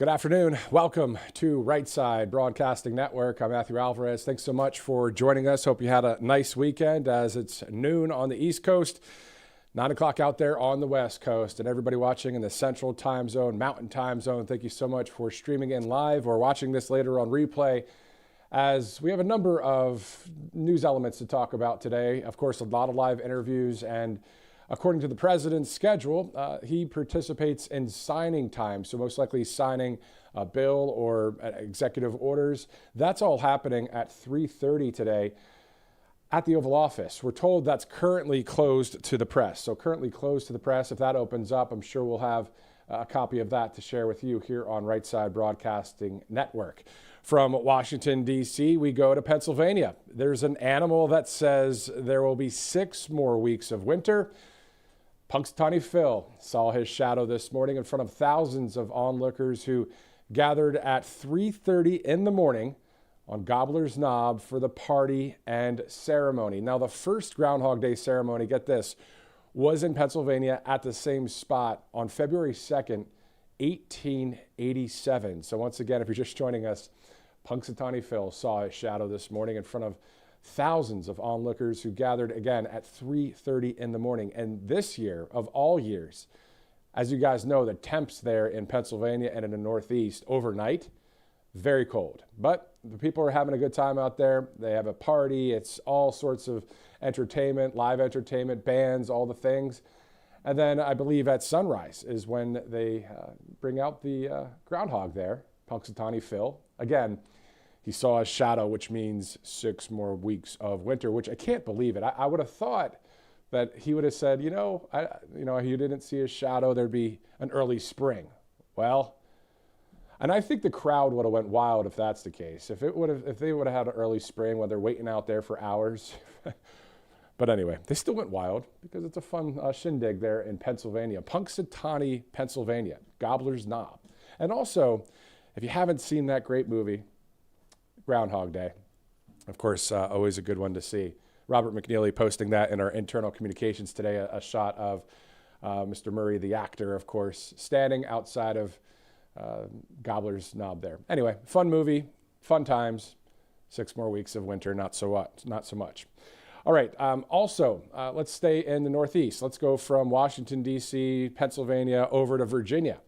Good afternoon. Welcome to Right Side Broadcasting Network. I'm Matthew Alvarez. Thanks so much for joining us. Hope you had a nice weekend as it's noon on the East Coast, 9 o'clock out there on the West Coast. And everybody watching in the Central Time Zone, Mountain Time Zone, thank you so much for streaming in live or watching this later on replay, as we have a number of news elements to talk about today. Of course, a lot of live interviews, and according to the president's schedule, he participates in signing time, so most likely signing a bill or executive orders. That's all happening at 3:30 today at the Oval Office. We're told that's currently closed to the press. So currently closed to the press. If that opens up, I'm sure we'll have a copy of that to share with you here on Right Side Broadcasting Network. From Washington, D.C., we go to Pennsylvania. There's an animal that says there will be 6 more weeks of winter. Punxsutawney Phil saw his shadow this morning in front of thousands of onlookers who gathered at 3:30 in the morning on Gobbler's Knob for the party and ceremony. Now, the first Groundhog Day ceremony, get this, was in Pennsylvania at the same spot on February 2nd, 1887. So once again, if you're just joining us, Punxsutawney Phil saw his shadow this morning in front of thousands of onlookers who gathered again at 3:30 in the morning. And this year, of all years, as you guys know, the temps there in Pennsylvania and in the Northeast overnight, very cold. But the people are having a good time out there. They have a party. It's all sorts of entertainment, live entertainment, bands, all the things. And then I believe at sunrise is when they bring out the groundhog there, Punxsutawney Phil. Again, he saw a shadow, which means 6 more weeks of winter, which I can't believe it. I would have thought that he would have said, you didn't see a shadow, there'd be an early spring. Well, and I think the crowd would have went wild if that's the case. If they would have had an early spring when they're waiting out there for hours. But anyway, they still went wild because it's a fun shindig there in Pennsylvania. Punxsutawney, Pennsylvania, Gobbler's Knob. And also, if you haven't seen that great movie, Groundhog Day, of course, always a good one to see. Robert McNeely posting that in our internal communications today, a shot of Mr. Murray, the actor, of course, standing outside of Gobbler's Knob there. Anyway, fun movie, fun times. 6 more weeks of winter, not so much. All right, also, let's stay in the Northeast. Let's go from Washington, D.C., Pennsylvania, over to Virginia.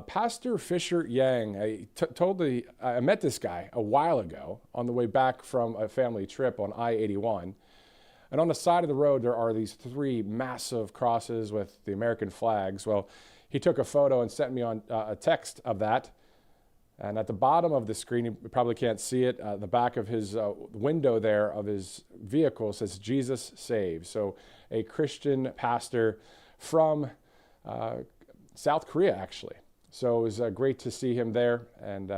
Pastor Fisher Yang, I met this guy a while ago on the way back from a family trip on I-81. And on the side of the road, there are these 3 massive crosses with the American flags. Well, he took a photo and sent me on a text of that. And at the bottom of the screen, you probably can't see it, the back of his window there of his vehicle says, "Jesus Saves." So a Christian pastor from South Korea, actually. So it was great to see him there and,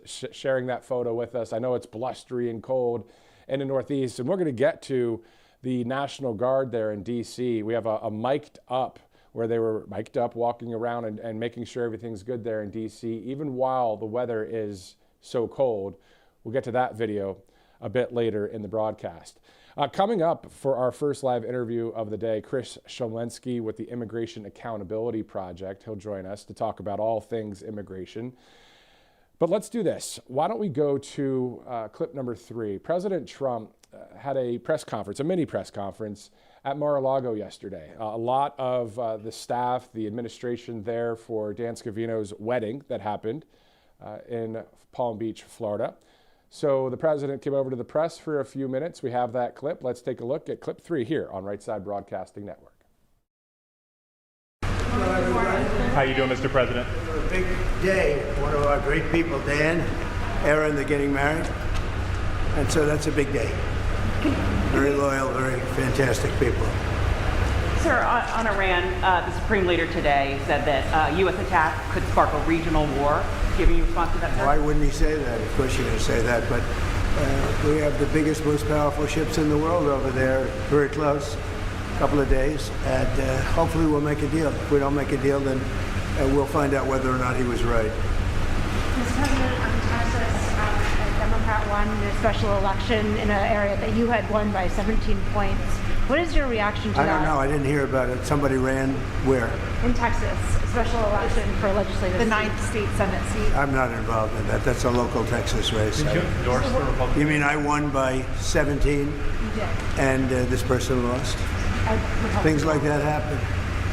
sharing that photo with us. I know it's blustery and cold in the Northeast, and we're going to get to the National Guard there in D.C. We have a mic'd up, where they were mic'd up, walking around and making sure everything's good there in D.C., even while the weather is so cold. We'll get to that video a bit later in the broadcast. Coming up for our first live interview of the day, Chris Shomlensky with the Immigration Accountability Project. He'll join us to talk about all things immigration. But let's do this. Why don't we go to clip number 3. President Trump had a press conference, a mini press conference at Mar-a-Lago yesterday. A lot of the staff, the administration there for Dan Scavino's wedding that happened in Palm Beach, Florida. So the president came over to the press for a few minutes. We have that clip. Let's take a look at clip 3 here on Right Side Broadcasting Network. Hello, everybody. How you doing, Mr. President? A big day. One of our great people, Dan, Aaron, they're getting married. And so that's a big day. Very loyal, very fantastic people. Sir, on Iran, the Supreme Leader today said that U.S. attack could spark a regional war. Giving you response to that, sir? Why wouldn't he say that? Of course you're going to say that, but we have the biggest, most powerful ships in the world over there, very close, a couple of days, and hopefully we'll make a deal. If we don't make a deal, then we'll find out whether or not he was right. Mr. President, Texas, a Democrat won the special election in an area that you had won by 17 points. What is your reaction to that? I don't know. I didn't hear about it. Somebody ran where? In Texas, a special election for legislative The seat. 9th state Senate seat. I'm not involved in that. That's a local Texas race. Did you endorse the Republican? You mean I won by 17 You did. and this person lost? Things like that happen.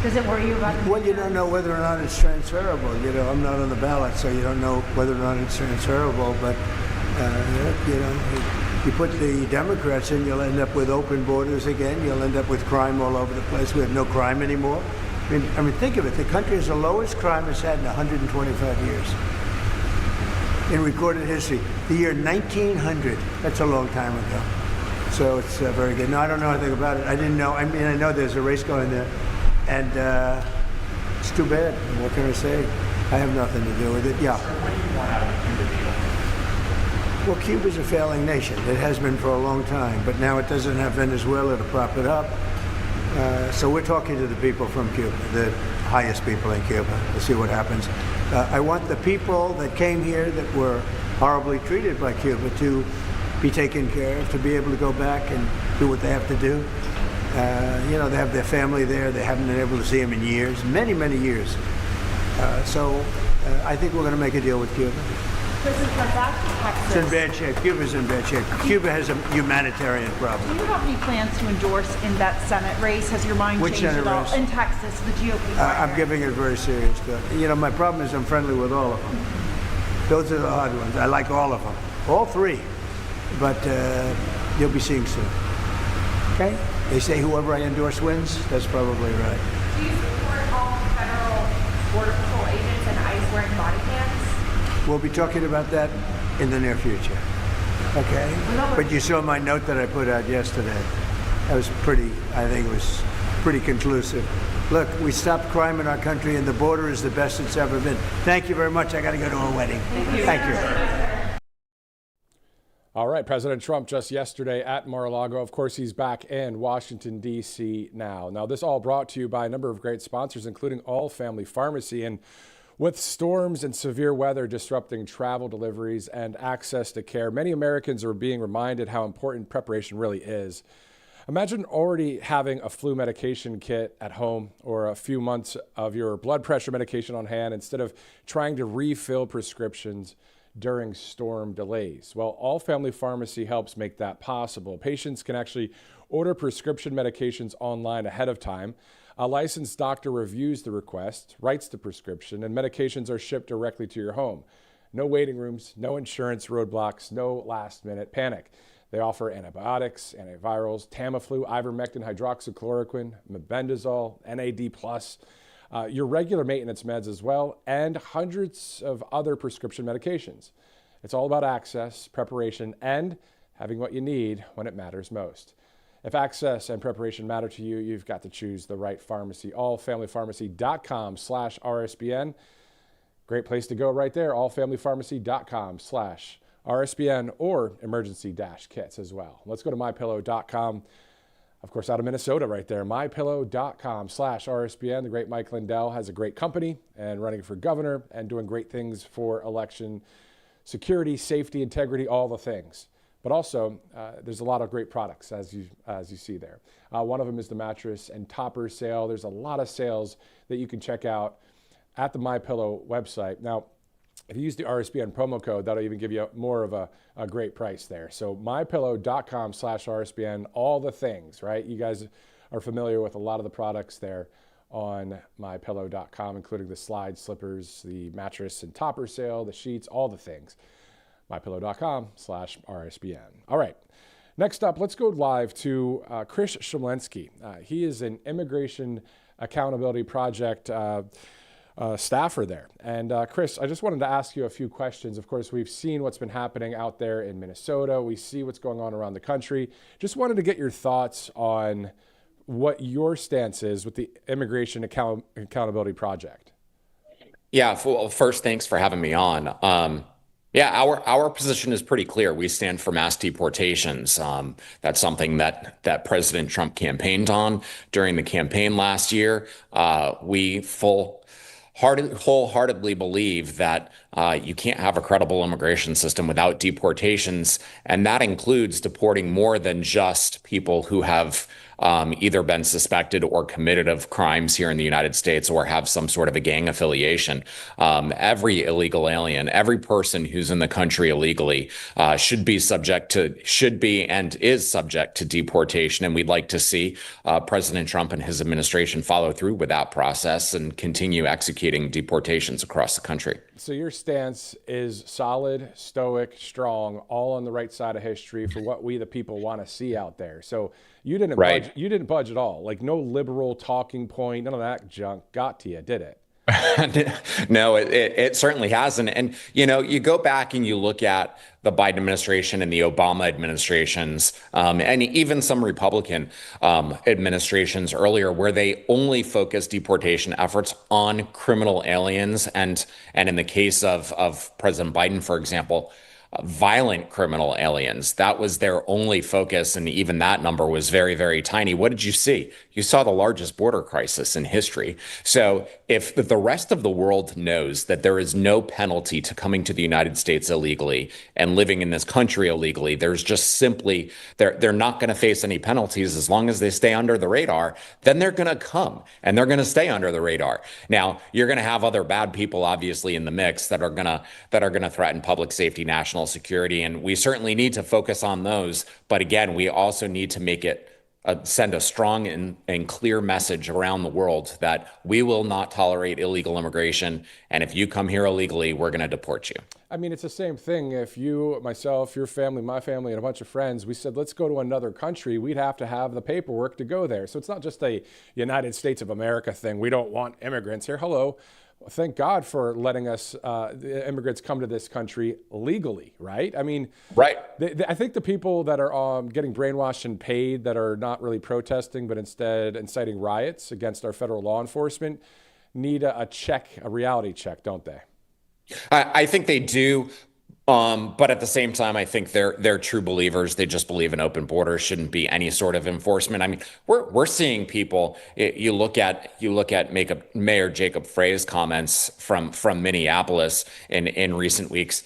Does it worry you about the Well, you don't know whether or not it's transferable. You know, I'm not on the ballot, so you don't know whether or not it's transferable. But, you know, you put the Democrats in, you'll end up with open borders again. You'll end up with crime all over the place. We have no crime anymore. I mean, think of it. The country has the lowest crime it's had in 125 years in recorded history. The year 1900, that's a long time ago. So it's very good. No, I don't know anything about it. I didn't know. I mean, I know there's a race going there. And it's too bad. What can I say? I have nothing to do with it. Yeah. What do you want out of the Cuba deal? Well, Cuba's a failing nation. It has been for a long time, but now it doesn't have Venezuela to prop it up. So we're talking to the people from Cuba, the highest people in Cuba, to see what happens. I want the people that came here that were horribly treated by Cuba to be taken care of, to be able to go back and do what they have to do. You know, they have their family there. They haven't been able to see them in years, many, many years. So I think we're going to make a deal with Cuba. President Trump, back to Texas. It's in bad shape. Cuba's in bad shape. Cuba has a humanitarian problem. Do you have any plans to endorse in that Senate race? Has your mind Which changed Senate at all? race? In Texas, the GOP I'm primary. giving it very serious thought. You know, my problem is I'm friendly with all of them. Those are the hard ones. I like all of them, all three. But you'll be seeing soon. Okay? They say whoever I endorse wins. That's probably right. Do you support all federal Border Patrol agents and ICE wearing body cams? We'll be talking about that in the near future. Okay? But you saw my note that I put out yesterday. That was pretty, I think it was pretty conclusive. Look, we stopped crime in our country and the border is the best it's ever been. Thank you very much. I got to go to a wedding. Thank you. All right, President Trump just yesterday at Mar-a-Lago. Of course, he's back in Washington, D.C. now. Now, this all brought to you by a number of great sponsors, including All Family Pharmacy. And with storms and severe weather disrupting travel deliveries and access to care, many Americans are being reminded how important preparation really is. Imagine already having a flu medication kit at home or a few months of your blood pressure medication on hand instead of trying to refill prescriptions during storm delays. Well, All Family Pharmacy helps make that possible. Patients can actually order prescription medications online ahead of time. A licensed doctor reviews the request, writes the prescription, and medications are shipped directly to your home. No waiting rooms, no insurance roadblocks, no last-minute panic. They offer antibiotics, antivirals, Tamiflu, ivermectin, hydroxychloroquine, mebendazole, NAD+, your regular maintenance meds as well, and hundreds of other prescription medications. It's all about access, preparation, and having what you need when it matters most. If access and preparation matter to you, you've got to choose the right pharmacy. allfamilypharmacy.com/RSBN. Great place to go right there. allfamilypharmacy.com/RSBN or emergency-kits as well. Let's go to mypillow.com. Of course, out of Minnesota right there, mypillow.com/RSBN. The great Mike Lindell has a great company and running for governor and doing great things for election security, safety, integrity, all the things. But also, there's a lot of great products as you see there. One of them is the mattress and topper sale. There's a lot of sales that you can check out at the MyPillow website. Now, if you use the RSBN promo code, that'll even give you more of a great price there. So mypillow.com/RSBN, all the things, right? You guys are familiar with a lot of the products there on mypillow.com, including the slide slippers, the mattress and topper sale, the sheets, all the things. mypillow.com/RSBN. All right. Next up, let's go live to Chris Shemlensky. He is an Immigration Accountability Project staffer there. And Chris, I just wanted to ask you a few questions. Of course, we've seen what's been happening out there in Minnesota. We see what's going on around the country. Just wanted to get your thoughts on what your stance is with the Immigration Accountability Project. Yeah, well, first, thanks for having me on. Yeah, our position is pretty clear. We stand for mass deportations. That's something that President Trump campaigned on during the campaign last year. We wholeheartedly believe that you can't have a credible immigration system without deportations, and that includes deporting more than just people who have either been suspected or committed of crimes here in the United States or have some sort of a gang affiliation. Every illegal alien, every person who's in the country illegally should be and is subject to deportation. And we'd like to see President Trump and his administration follow through with that process and continue executing deportations across the country. So your stance is solid, stoic, strong, all on the right side of history for what we the people want to see out there. So you didn't budge, you didn't budge at all. Like no liberal talking point, none of that junk got to you, did it? No, it certainly hasn't. And, you go back and you look at the Biden administration and the Obama administrations, and even some Republican administrations earlier, where they only focused deportation efforts on criminal aliens. And in the case of President Biden, for example, violent criminal aliens. That was their only focus. And even that number was very, very tiny. What did you see? You saw the largest border crisis in history. So if the rest of the world knows that there is no penalty to coming to the United States illegally and living in this country illegally, there's just simply, they're not going to face any penalties as long as they stay under the radar, then they're going to come and they're going to stay under the radar. Now, you're going to have other bad people, obviously, in the mix that are going to threaten public safety, national security, and we certainly need to focus on those. But again, we also need to send a strong and clear message around the world that we will not tolerate illegal immigration. And if you come here illegally, we're going to deport you. I mean, it's the same thing. If you, myself, your family, my family, and a bunch of friends, we said, let's go to another country, we'd have to have the paperwork to go there. So it's not just a United States of America thing. We don't want immigrants here. Hello. Thank God for letting us, the immigrants come to this country legally, right? I mean, right. I think the people that are getting brainwashed and paid, that are not really protesting, but instead inciting riots against our federal law enforcement, need a reality check, don't they? I think they do. But at the same time, I think they're true believers. They just believe an open border shouldn't be any sort of enforcement. I mean, we're seeing people. You look at Mayor Jacob Frey's comments from Minneapolis in recent weeks.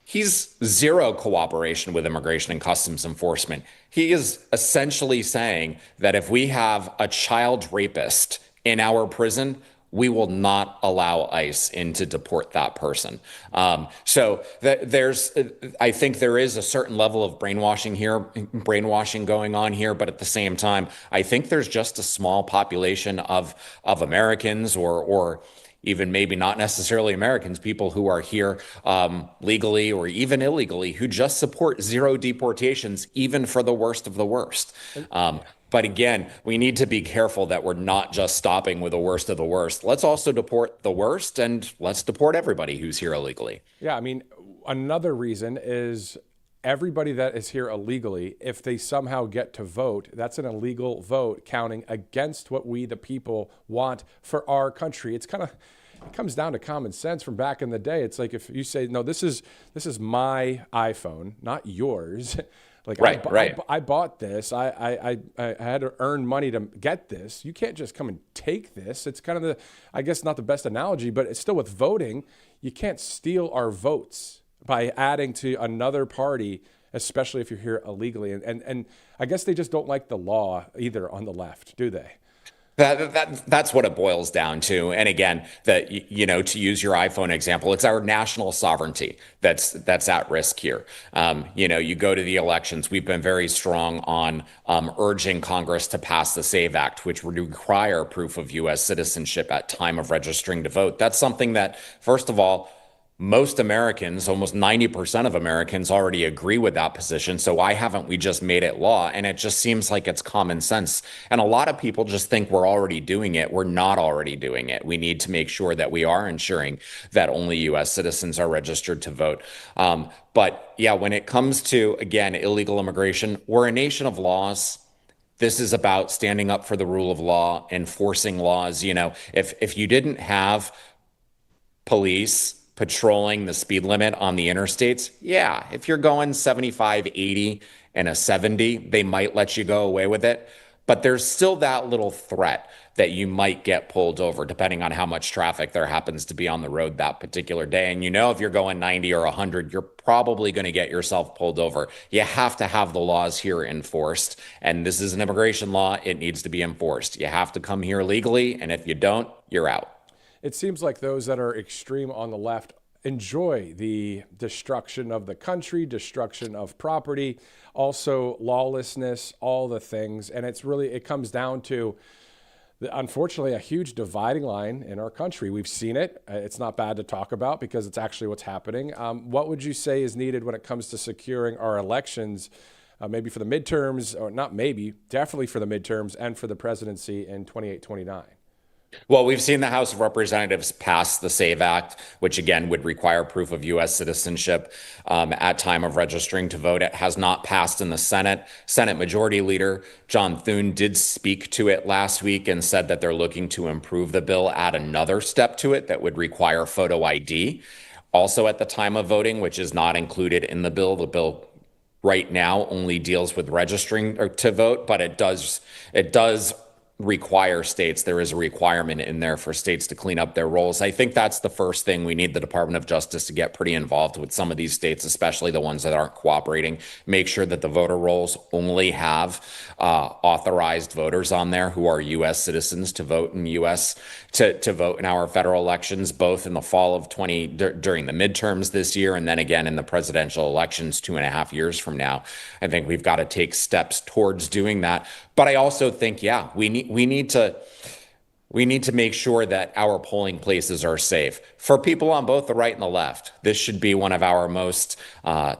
He's zero cooperation with immigration and customs enforcement. He is essentially saying that if we have a child rapist in our prison, we will not allow ICE in to deport that person. So I think there is a certain level of brainwashing going on here, but at the same time, I think there's just a small population of Americans or even maybe not necessarily Americans, people who are here legally or even illegally, who just support zero deportations, even for the worst of the worst. But again, we need to be careful that we're not just stopping with the worst of the worst. Let's also deport the worst, and let's deport everybody who's here illegally. Yeah, I mean, another reason is everybody that is here illegally, if they somehow get to vote, that's an illegal vote counting against what we, the people, want for our country. It comes down to common sense from back in the day. It's like if you say, no, this is my iPhone, not yours. Like I bought this. I had to earn money to get this. You can't just come and take this. It's kind of I guess not the best analogy, but it's still with voting. You can't steal our votes by adding to another party, especially if you're here illegally. And I guess they just don't like the law either on the left, do they? That's what it boils down to. And again, to use your iPhone example, it's our national sovereignty that's at risk here. You go to the elections. We've been very strong on urging Congress to pass the SAVE Act, which would require proof of U.S. citizenship at time of registering to vote. That's something that, first of all, most Americans, almost 90% of Americans already agree with that position. So why haven't we just made it law? And it just seems like it's common sense. And a lot of people just think we're already doing it. We're not already doing it. We need to make sure that we are ensuring that only U.S. citizens are registered to vote. But yeah, when it comes to, again, illegal immigration, we're a nation of laws. This is about standing up for the rule of law, enforcing laws. If you didn't have police patrolling the speed limit on the interstates, yeah, if you're going 75, 80 and a 70, they might let you go away with it. but there's still that little threat that you might get pulled over depending on how much traffic there happens to be on the road that particular day. And if you're going 90 or 100, you're probably going to get yourself pulled over. You have to have the laws here enforced. And this is an immigration law. It needs to be enforced. You have to come here legally. And if you don't, you're out. It seems like those that are extreme on the left enjoy the destruction of the country, destruction of property, also lawlessness, all the things. And it comes down to, unfortunately, a huge dividing line in our country. We've seen it. It's not bad to talk about because it's actually what's happening. What would you say is needed when it comes to securing our elections, maybe for the midterms, or not maybe, definitely for the midterms and for the presidency in 28-29? Well, we've seen the House of Representatives pass the SAVE Act, which again would require proof of U.S. citizenship at time of registering to vote. It has not passed in the Senate. Senate Majority Leader John Thune did speak to it last week and said that they're looking to improve the bill, add another step to it that would require photo ID. Also at the time of voting, which is not included in the bill. The bill right now only deals with registering or to vote, but it does require states. There is a requirement in there for states to clean up their rolls. I think that's the first thing. We need the Department of Justice to get pretty involved with some of these states, especially the ones that aren't cooperating. Make sure that the voter rolls only have authorized voters on there who are U.S. citizens to vote in U.S. to vote in our federal elections, both in the fall of during the midterms this year, and then again in the presidential elections 2.5 years from now. I think we've got to take steps towards doing that. But I also think, we need to make sure that our polling places are safe for people on both the right and the left. This should be one of our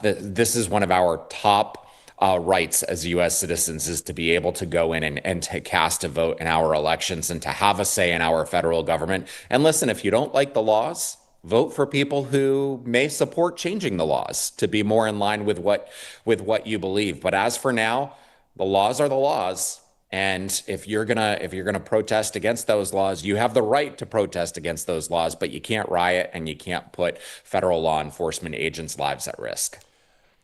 this is one of our top rights as U.S. citizens, is to be able to go in and to cast a vote in our elections and to have a say in our federal government. And listen, if you don't like the laws, vote for people who may support changing the laws to be more in line with what you believe. But as for now, the laws are the laws. And if you're gonna protest against those laws, you have the right to protest against those laws, but you can't riot and you can't put federal law enforcement agents' lives at risk.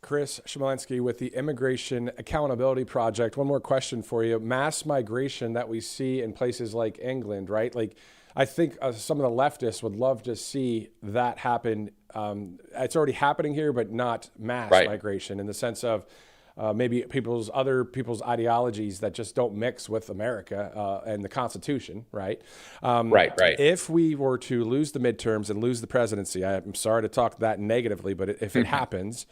Chris Chmielewski with the Immigration Accountability Project. One more question for you. Mass migration that we see in places like England, right? Like, I think some of the leftists would love to see that happen. It's already happening here, but not mass migration in the sense of maybe other people's ideologies that just don't mix with America and the Constitution, right? Right. If we were to lose the midterms and lose the presidency, I'm sorry to talk that negatively, but if it happens,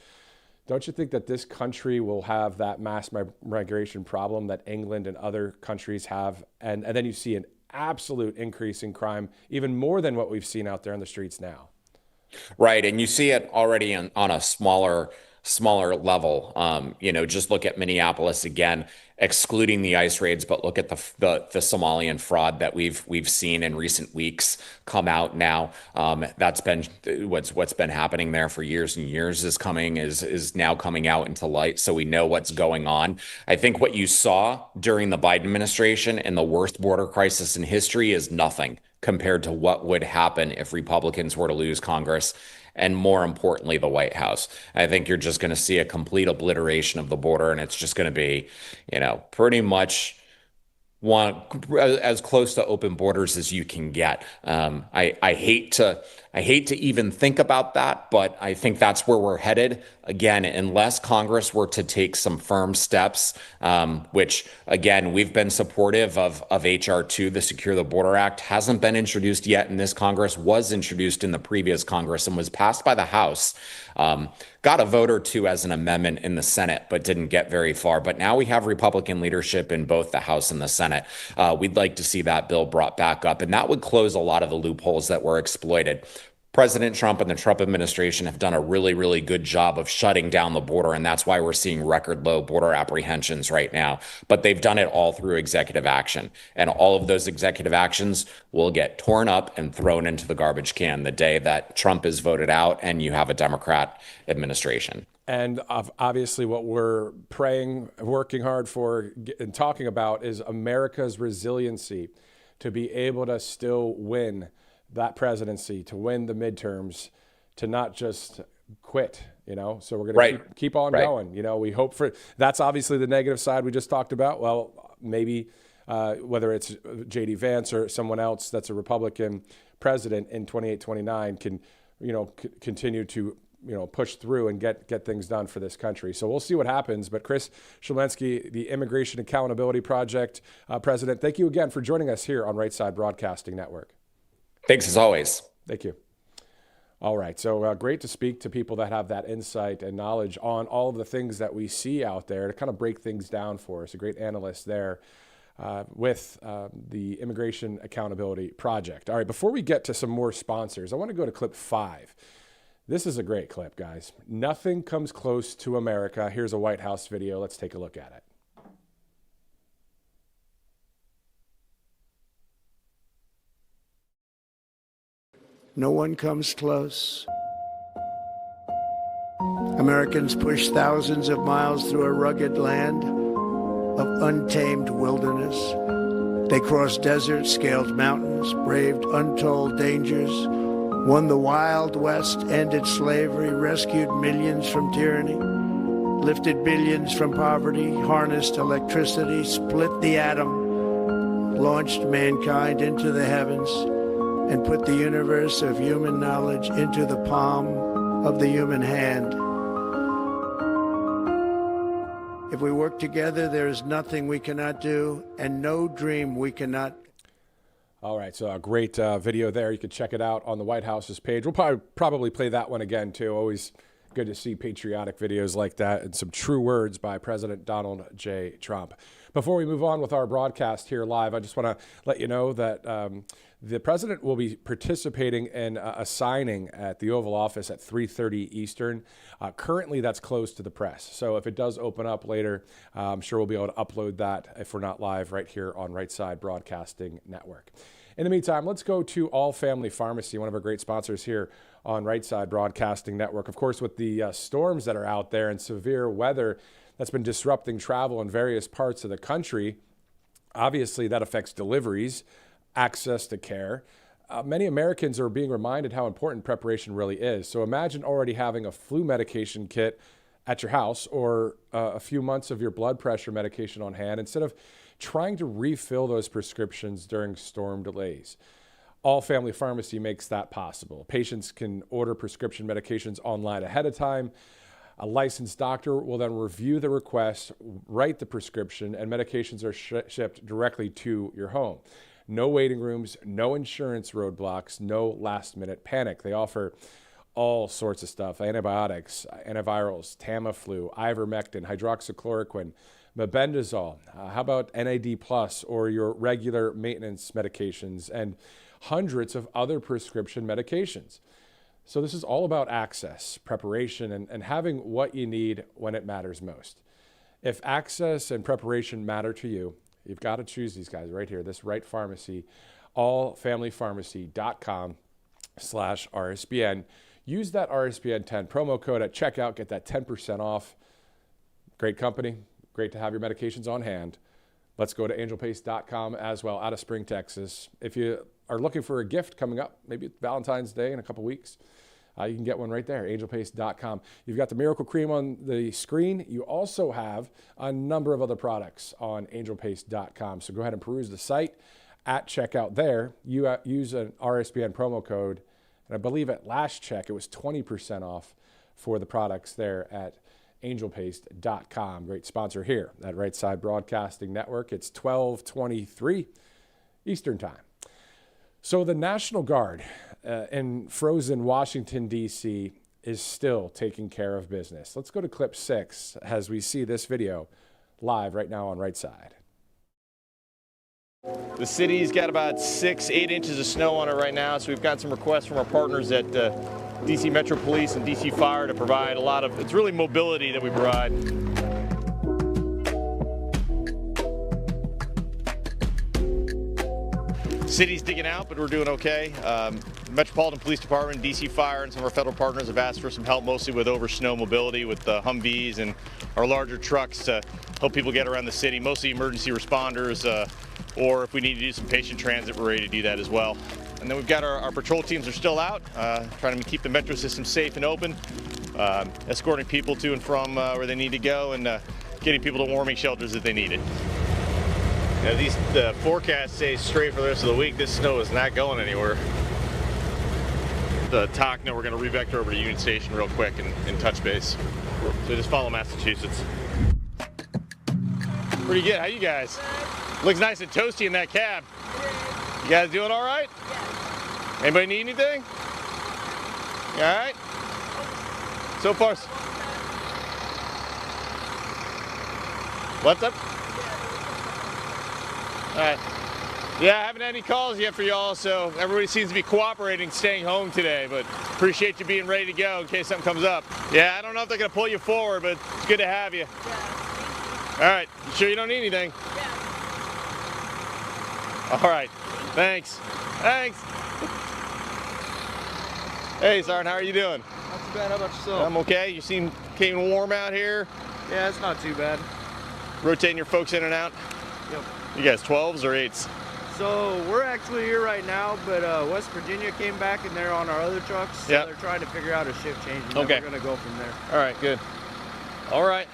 don't you think that this country will have that mass migration problem that England and other countries have? And then you see an absolute increase in crime, even more than what we've seen out there on the streets now. Right. And you see it already on a smaller level. Just look at Minneapolis again, excluding the ICE raids, but look at the Somalian fraud that we've seen in recent weeks come out now. That's been what's been happening there for years and years is now coming out into light. So we know what's going on. I think what you saw during the Biden administration and the worst border crisis in history is nothing compared to what would happen if Republicans were to lose Congress, and more importantly, the White House. I think you're just going to see a complete obliteration of the border, and it's just going to be, pretty much as close to open borders as you can get. I hate to even think about that, but I think that's where we're headed. Again, unless Congress were to take some firm steps, which again, we've been supportive of HR 2, the Secure the Border Act, hasn't been introduced yet in this Congress, was introduced in the previous Congress and was passed by the House. Got a vote or two as an amendment in the Senate, but didn't get very far. But now we have Republican leadership in both the House and the Senate. We'd like to see that bill brought back up, and that would close a lot of the loopholes that were exploited. President Trump and the Trump administration have done a really, really good job of shutting down the border, and that's why we're seeing record low border apprehensions right now. But they've done it all through executive action, and all of those executive actions will get torn up and thrown into the garbage can the day that Trump is voted out and you have a Democrat administration. And obviously what we're praying, working hard for, and talking about is America's resiliency to be able to still win that presidency, to win the midterms, to not just quit, so we're going to keep on going. We hope for, that's obviously the negative side we just talked about. Well, maybe whether it's J.D. Vance or someone else that's a Republican president in 28, 29 can, continue to, push through and get things done for this country. So we'll see what happens. But Chris Shlemensky, the Immigration Accountability Project president, thank you again for joining us here on Right Side Broadcasting Network. Thanks as always. Thank you. All right. So great to speak to people that have that insight and knowledge on all of the things that we see out there to kind of break things down for us. A great analyst there with the Immigration Accountability Project. All right. Before we get to some more sponsors, I want to go to clip 5. This is a great clip, guys. Nothing comes close to America. Here's a White House video. Let's take a look at it. No one comes close. Americans pushed thousands of miles through a rugged land of untamed wilderness. They crossed deserts, scaled mountains, braved untold dangers, won the Wild West, ended slavery, rescued millions from tyranny, lifted billions from poverty, harnessed electricity, split the atom, launched mankind into the heavens, and put the universe of human knowledge into the palm of the human hand. If we work together, there is nothing we cannot do and no dream we cannot. All right, so a great video there. You can check it out on the White House's page. We'll probably play that one again, too. Always good to see patriotic videos like that and some true words by President Donald J. Trump. Before we move on with our broadcast here live, I just want to let you know that the president will be participating in a signing at the Oval Office at 3:30 Eastern. Currently, that's closed to the press. So if it does open up later, I'm sure we'll be able to upload that if we're not live right here on Right Side Broadcasting Network. In the meantime, let's go to All Family Pharmacy, one of our great sponsors here on Right Side Broadcasting Network. Of course, with the storms that are out there and severe weather that's been disrupting travel in various parts of the country, obviously that affects deliveries, access to care. Many Americans are being reminded how important preparation really is. So imagine already having a flu medication kit at your house or a few months of your blood pressure medication on hand instead of trying to refill those prescriptions during storm delays. All Family Pharmacy makes that possible. Patients can order prescription medications online ahead of time. A licensed doctor will then review the request, write the prescription, and medications are shipped directly to your home. No waiting rooms, no insurance roadblocks, no last-minute panic. They offer all sorts of stuff: antibiotics, antivirals, Tamiflu, ivermectin, hydroxychloroquine, mebendazole. How about NAD Plus or your regular maintenance medications, and hundreds of other prescription medications. So this is all about access, preparation, and having what you need when it matters most. If access and preparation matter to you, you've got to choose these guys right here, this right pharmacy, allfamilypharmacy.com/RSBN. Use that RSBN 10 promo code at checkout, get that 10% off. Great company, great to have your medications on hand. Let's go to angelpace.com as well, out of Spring, Texas. If you are looking for a gift coming up, maybe Valentine's Day in a couple weeks, you can get one right there, angelpace.com. You've got the Miracle Cream on the screen. You also have a number of other products on angelpace.com. So go ahead and peruse the site at checkout there. You use an RSBN promo code, and I believe at last check it was 20% off for the products there at angelpace.com. Great sponsor here at Right Side Broadcasting Network. It's 12:23 Eastern Time. So the National Guard in frozen Washington, D.C. is still taking care of business. Let's go to clip 6 as we see this video live right now on Right Side. The city's got about 6-8 inches of snow on it right now, so we've got some requests from our partners at DC Metro Police and DC Fire to provide a lot of, it's really mobility that we provide. City's digging out, but we're doing okay. Metropolitan Police Department, DC Fire, and some of our federal partners have asked for some help, mostly with over snow mobility with Humvees and our larger trucks to help people get around the city, mostly emergency responders, or if we need to do some patient transit, we're ready to do that as well. And then we've got our patrol teams are still out, trying to keep the metro system safe and open, escorting people to and from where they need to go, and getting people to warming shelters if they need it. The forecast stays straight for the rest of the week. This snow is not going anywhere. The talk, no, we're going to revector over to Union Station real quick and touch base. So just follow Massachusetts. Pretty good. How you guys? Looks nice and toasty in that cab. You guys doing all right? Anybody need anything? All right. So far. What's up? All right. Yeah, I haven't had any calls yet for y'all, so everybody seems to be cooperating, staying home today, but appreciate you being ready to go in case something comes up. Yeah, I don't know if they're going to pull you forward, but it's good to have you. Yeah. All right. You sure you don't need anything? Yeah. All right. Thanks. Thanks. Hey, Sergeant, how are you doing? Not too bad. How about yourself? I'm okay. You seem came warm out here. Yeah, it's not too bad. Rotating your folks in and out? Yep. You guys 12s or 8s? So we're actually here right now, but West Virginia came back and they're on our other trucks. So yep. They're trying to figure out a shift change, and okay. Then we're going to go from there. All right, good. All right.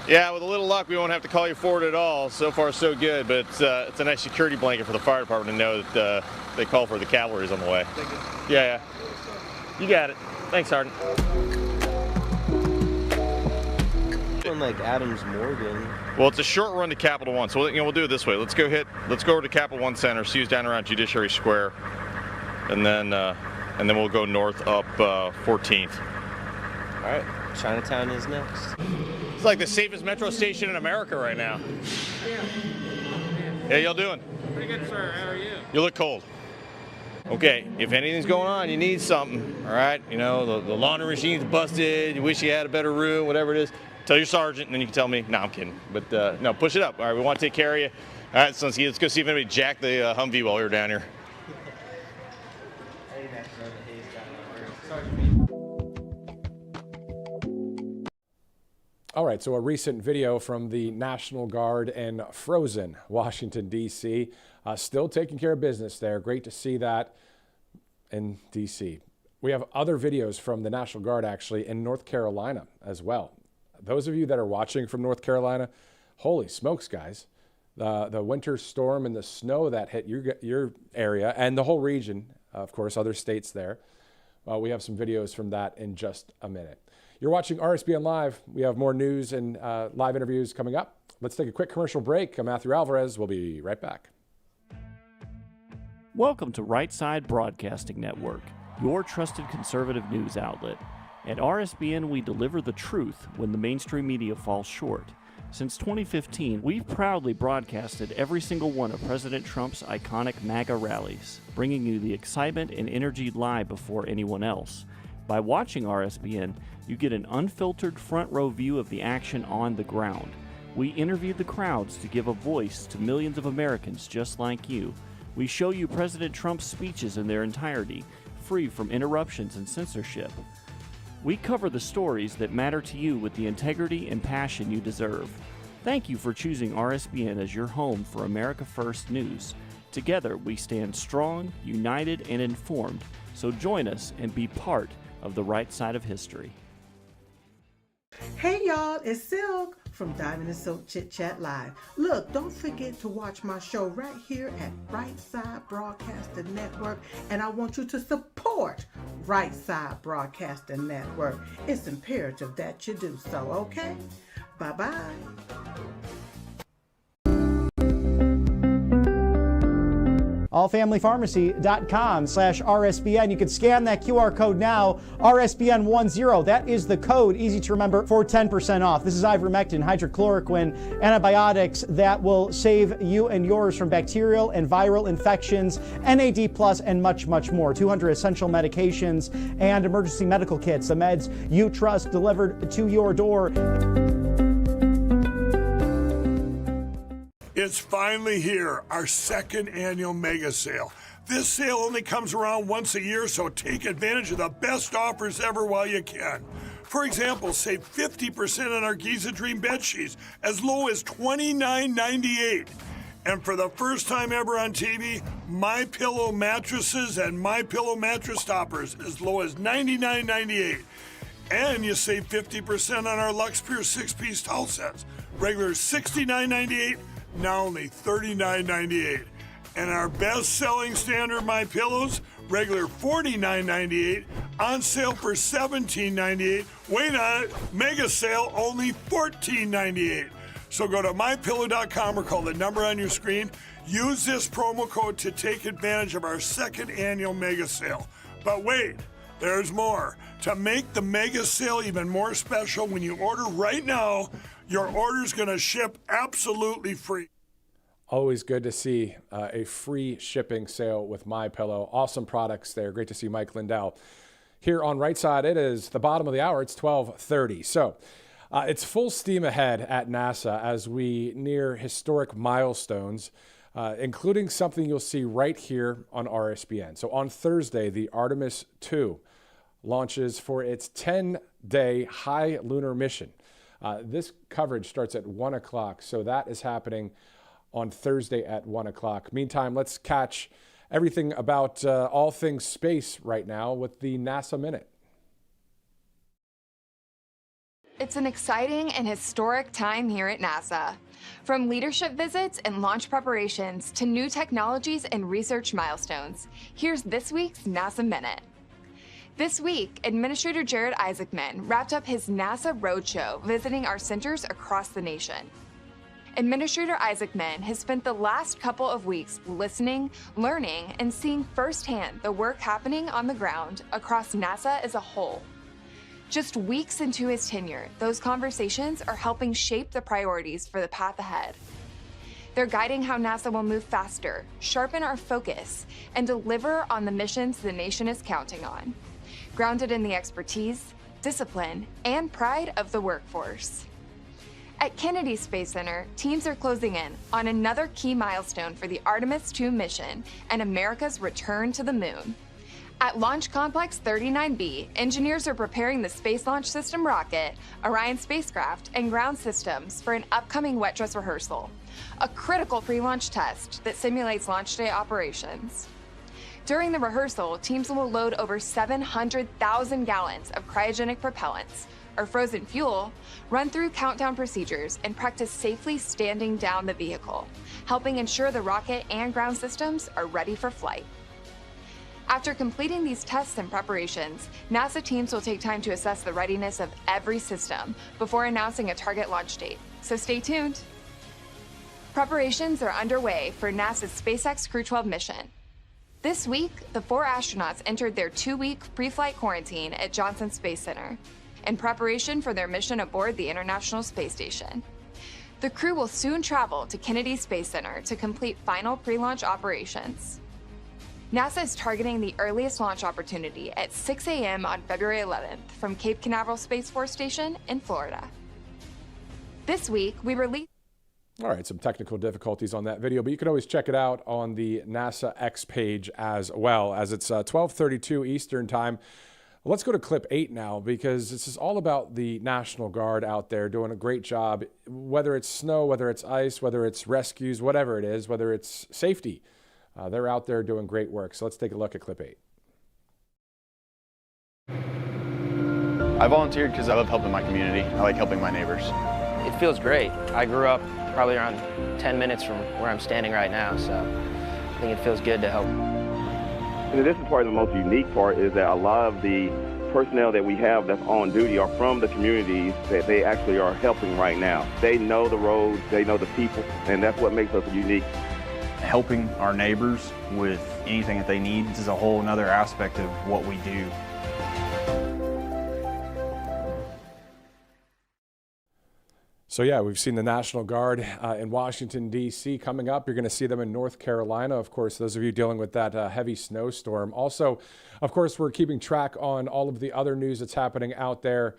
Yeah, with a little luck, we won't have to call you forward at all. So far, so good, but it's a nice security blanket for the fire department to know that they call for the cavalry's on the way. Thank you. Yeah. You got it. Thanks, Sergeant. Like Adams Morgan. Well, it's a short run to Capital One, so we'll do it this way. Let's go over to Capital One Center, see who's down around Judiciary Square, and then we'll go north up 14th. All right, Chinatown is next. It's like the safest metro station in America right now. How y'all doing? Pretty good, sir. How are you? You look cold. Okay, if anything's going on, you need something, all right? You know, the laundry machine's busted, you wish you had a better room, whatever it is. Tell your sergeant, and then you can tell me. No, I'm kidding. But no, push it up. All right, we want to take care of you. All right, so let's go see if anybody jacked the Humvee while we were down here. All right, so a recent video from the National Guard in Frozen, Washington, D.C. Still taking care of business there. Great to see that in D.C. We have other videos from the National Guard, actually, in North Carolina as well. Those of you that are watching from North Carolina, holy smokes, guys. The winter storm and the snow that hit your area and the whole region, of course, other states there. We have some videos from that in just a minute. You're watching RSBN Live. We have more news and live interviews coming up. Let's take a quick commercial break. I'm Matthew Alvarez. We'll be right back. Welcome to Right Side Broadcasting Network, your trusted conservative news outlet. At RSBN, we deliver the truth when the mainstream media falls short. Since 2015, we've proudly broadcasted every single one of President Trump's iconic MAGA rallies, bringing you the excitement and energy live before anyone else. By watching RSBN, you get an unfiltered front row view of the action on the ground. We interview the crowds to give a voice to millions of Americans just like you. We show you President Trump's speeches in their entirety, free from interruptions and censorship. We cover the stories that matter to you with the integrity and passion you deserve. Thank you for choosing RSBN as your home for America First News. Together, we stand strong, united, and informed. So join us and be part of the right side of history. Hey y'all, it's Silk from Diamond and Silk Chit Chat Live. Look, don't forget to watch my show right here at Right Side Broadcasting Network, and I want you to support Right Side Broadcasting Network. It's imperative that you do so, okay? Bye-bye. allfamilypharmacy.com/RSBN. You can scan that QR code now, RSBN10. That is the code, easy to remember, for 10% off. This is ivermectin, hydrochloroquine, antibiotics that will save you and yours from bacterial and viral infections, NAD+, and much, much more. 200 essential medications and emergency medical kits, the meds you trust delivered to your door. It's finally here, our second annual mega sale. This sale only comes around once a year, so take advantage of the best offers ever while you can. For example, save 50% on our Giza Dream bed sheets, as low as $29.98. And for the first time ever on TV, MyPillow mattresses and MyPillow mattress toppers, as low as $99.98. And you save 50% on our Lux Pure 6-piece towel sets, regular $69.98. now only $39.98. And our best-selling standard My Pillows, regular $49.98, on sale for $17.98. Wait on it, mega sale, only $14.98. So go to mypillow.com or call the number on your screen. Use this promo code to take advantage of our second annual mega sale. But wait, there's more. To make the mega sale even more special, when you order right now, your order's going to ship absolutely free. Always good to see a free shipping sale with MyPillow. Awesome products there. Great to see Mike Lindell here on Right Side. It is the bottom of the hour. It's 12:30. So it's full steam ahead at NASA as we near historic milestones, including something you'll see right here on RSBN. So on Thursday, the Artemis II launches for its 10-day high lunar mission. This coverage starts at 1 o'clock, so that is happening on Thursday at 1 o'clock. Meantime, let's catch everything about all things space right now with the NASA Minute. It's an exciting and historic time here at NASA. From leadership visits and launch preparations to new technologies and research milestones, here's this week's NASA Minute. This week, Administrator Jared Isaacman wrapped up his NASA Roadshow visiting our centers across the nation. Administrator Isaacman has spent the last couple of weeks listening, learning, and seeing firsthand the work happening on the ground across NASA as a whole. Just weeks into his tenure, those conversations are helping shape the priorities for the path ahead. They're guiding how NASA will move faster, sharpen our focus, and deliver on the missions the nation is counting on, grounded in the expertise, discipline, and pride of the workforce. At Kennedy Space Center, teams are closing in on another key milestone for the Artemis II mission and America's return to the moon. At Launch Complex 39B, engineers are preparing the Space Launch System rocket, Orion spacecraft, and ground systems for an upcoming wet dress rehearsal, a critical pre-launch test that simulates launch day operations. During the rehearsal, teams will load over 700,000 gallons of cryogenic propellants, or frozen fuel, run through countdown procedures, and practice safely standing down the vehicle, helping ensure the rocket and ground systems are ready for flight. After completing these tests and preparations, NASA teams will take time to assess the readiness of every system before announcing a target launch date, so stay tuned. Preparations are underway for NASA's SpaceX Crew 12 mission. This week, the 4 astronauts entered their 2-week pre-flight quarantine at Johnson Space Center in preparation for their mission aboard the International Space Station. The crew will soon travel to Kennedy Space Center to complete final pre-launch operations. NASA is targeting the earliest launch opportunity at 6 a.m. on February 11th from Cape Canaveral Space Force Station in Florida. This week, we released... All right, some technical difficulties on that video, but you can always check it out on the NASA X page as well, as it's 12:32 Eastern Time. Let's go to clip 8 now, because this is all about the National Guard out there doing a great job, whether it's snow, whether it's ice, whether it's rescues, whatever it is, whether it's safety. They're out there doing great work. So let's take a look at clip 8. I volunteered because I love helping my community. I like helping my neighbors. It feels great. I grew up probably around 10 minutes from where I'm standing right now, so I think it feels good to help. And this is probably the most unique part, is that a lot of the personnel that we have that's on duty are from the communities that they actually are helping right now. They know the roads, they know the people, and that's what makes us unique. Helping our neighbors with anything that they need is a whole other aspect of what we do. So yeah, we've seen the National Guard in Washington, D.C. coming up. You're going to see them in North Carolina, of course, those of you dealing with that heavy snowstorm. Also, of course, we're keeping track on all of the other news that's happening out there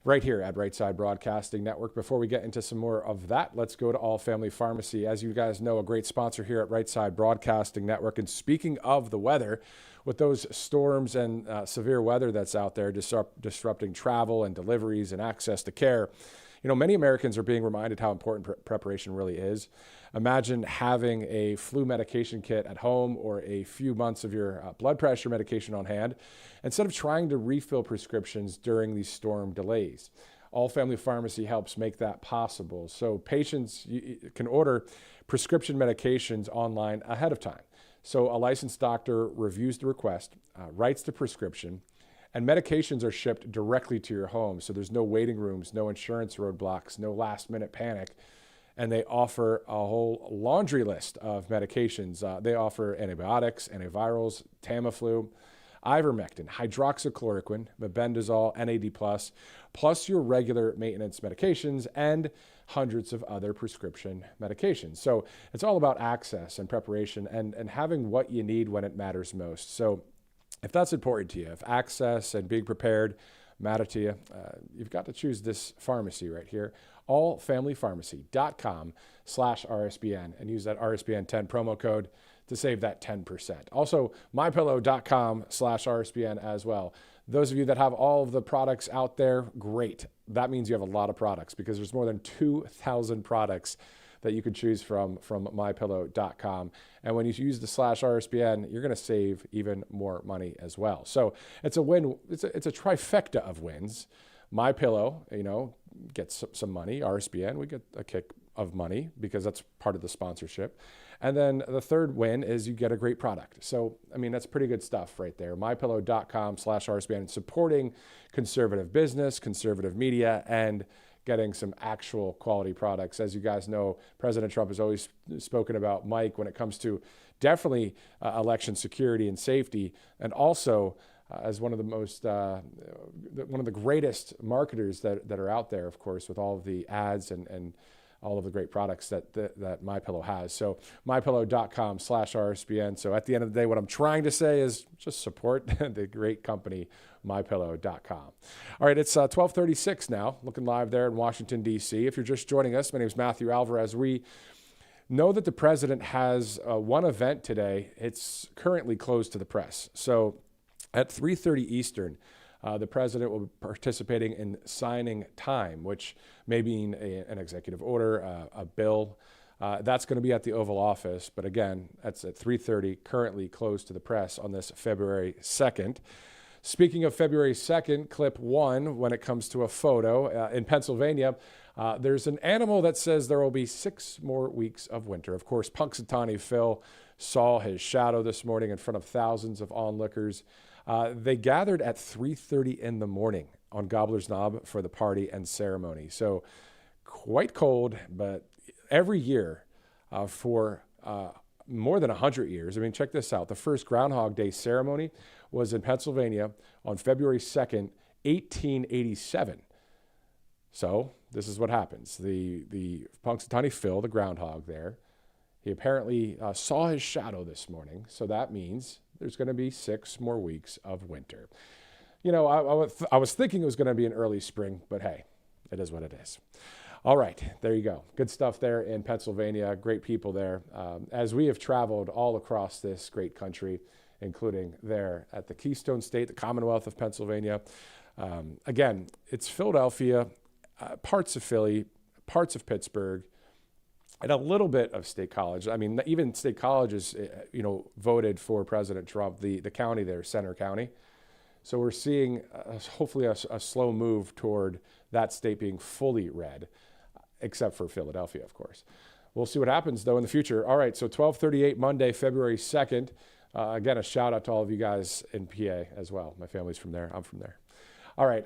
right here at Right Side Broadcasting Network. Before we get into some more of that, let's go to All Family Pharmacy. As you guys know, a great sponsor here at Right Side Broadcasting Network. And speaking of the weather, with those storms and severe weather that's out there disrupting travel and deliveries and access to care, you know, many Americans are being reminded how important preparation really is. Imagine having a flu medication kit at home or a few months of your blood pressure medication on hand instead of trying to refill prescriptions during these storm delays. All Family Pharmacy helps make that possible. So patients can order prescription medications online ahead of time. So a licensed doctor reviews the request, writes the prescription, and medications are shipped directly to your home. So there's no waiting rooms, no insurance roadblocks, no last-minute panic. And they offer a whole laundry list of medications. They offer antibiotics, antivirals, Tamiflu, ivermectin, hydroxychloroquine, mebendazole, NAD+, plus your regular maintenance medications and hundreds of other prescription medications. So it's all about access and preparation and having what you need when it matters most. So if that's important to you, if access and being prepared matter to you, you've got to choose this pharmacy right here, allfamilypharmacy.com/RSBN, and use that RSBN 10 promo code to save that 10%. Also, mypillow.com/RSBN as well. Those of you that have all of the products out there, great. That means you have a lot of products because there's more than 2,000 products that you could choose from mypillow.com. And when you use the /RSBN, you're going to save even more money as well. So it's a win. It's a trifecta of wins. MyPillow, gets some money. RSBN, we get a kick of money because that's part of the sponsorship. And then the third win is you get a great product. So, that's pretty good stuff right there. mypillow.com/RSBN, supporting conservative business, conservative media, and getting some actual quality products. As you guys know, President Trump has always spoken about Mike when it comes to definitely election security and safety, and also as one of the most, one of the greatest marketers that are out there, of course, with all of the ads and all of the great products that MyPillow has. So mypillow.com/RSBN. So at the end of the day, what I'm trying to say is just support the great company, mypillow.com. All right, it's 12:36 now, looking live there in Washington, D.C. If you're just joining us, my name is Matthew Alvarez. We know that the president has one event today. It's currently closed to the press. So at 3:30 Eastern, the president will be participating in signing time, which may mean an executive order, a bill. That's going to be at the Oval Office. But again, that's at 3:30, currently closed to the press on this February 2nd. Speaking of February 2nd, clip 1, when it comes to a photo in Pennsylvania, there's an animal that says there will be 6 more weeks of winter. Of course, Punxsutawney Phil saw his shadow this morning in front of thousands of onlookers. They gathered at 3:30 in the morning on Gobbler's Knob for the party and ceremony. So quite cold, but every year for more than 100 years. Check this out. The first Groundhog Day ceremony was in Pennsylvania on February 2nd, 1887. So this is what happens. The Punxsutawney Phil, the groundhog there, he apparently saw his shadow this morning. So that means there's going to be 6 more weeks of winter. I was thinking it was going to be an early spring, but hey, it is what it is. All right, there you go. Good stuff there in Pennsylvania. Great people there. As we have traveled all across this great country, including there at the Keystone State, the Commonwealth of Pennsylvania. Again, it's Philadelphia, parts of Philly, parts of Pittsburgh, and a little bit of State College. Even State College is, voted for President Trump, the county there, Center County. So we're seeing hopefully a slow move toward that state being fully red, except for Philadelphia, of course. We'll see what happens, though, in the future. All right, so 12:38 Monday, February 2nd. Again, a shout out to all of you guys in PA as well. My family's from there. I'm from there. All right.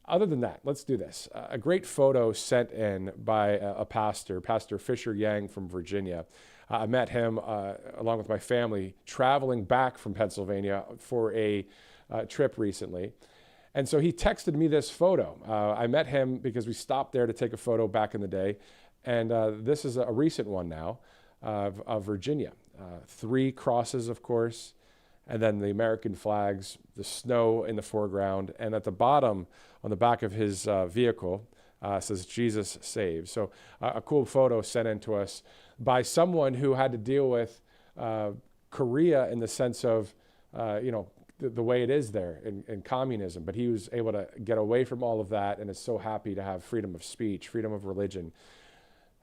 Other than that, let's do this. A great photo sent in by a pastor, Pastor Fisher Yang from Virginia. I met him along with my family traveling back from Pennsylvania for a trip recently. And so he texted me this photo. I met him because we stopped there to take a photo back in the day. And this is a recent one now of Virginia. 3 crosses, of course, and then the American flags, the snow in the foreground, and at the bottom, on the back of his vehicle, says "Jesus saves." So a cool photo sent in to us by someone who had to deal with Korea in the sense of, the way it is there in communism, but he was able to get away from all of that and is so happy to have freedom of speech, freedom of religion.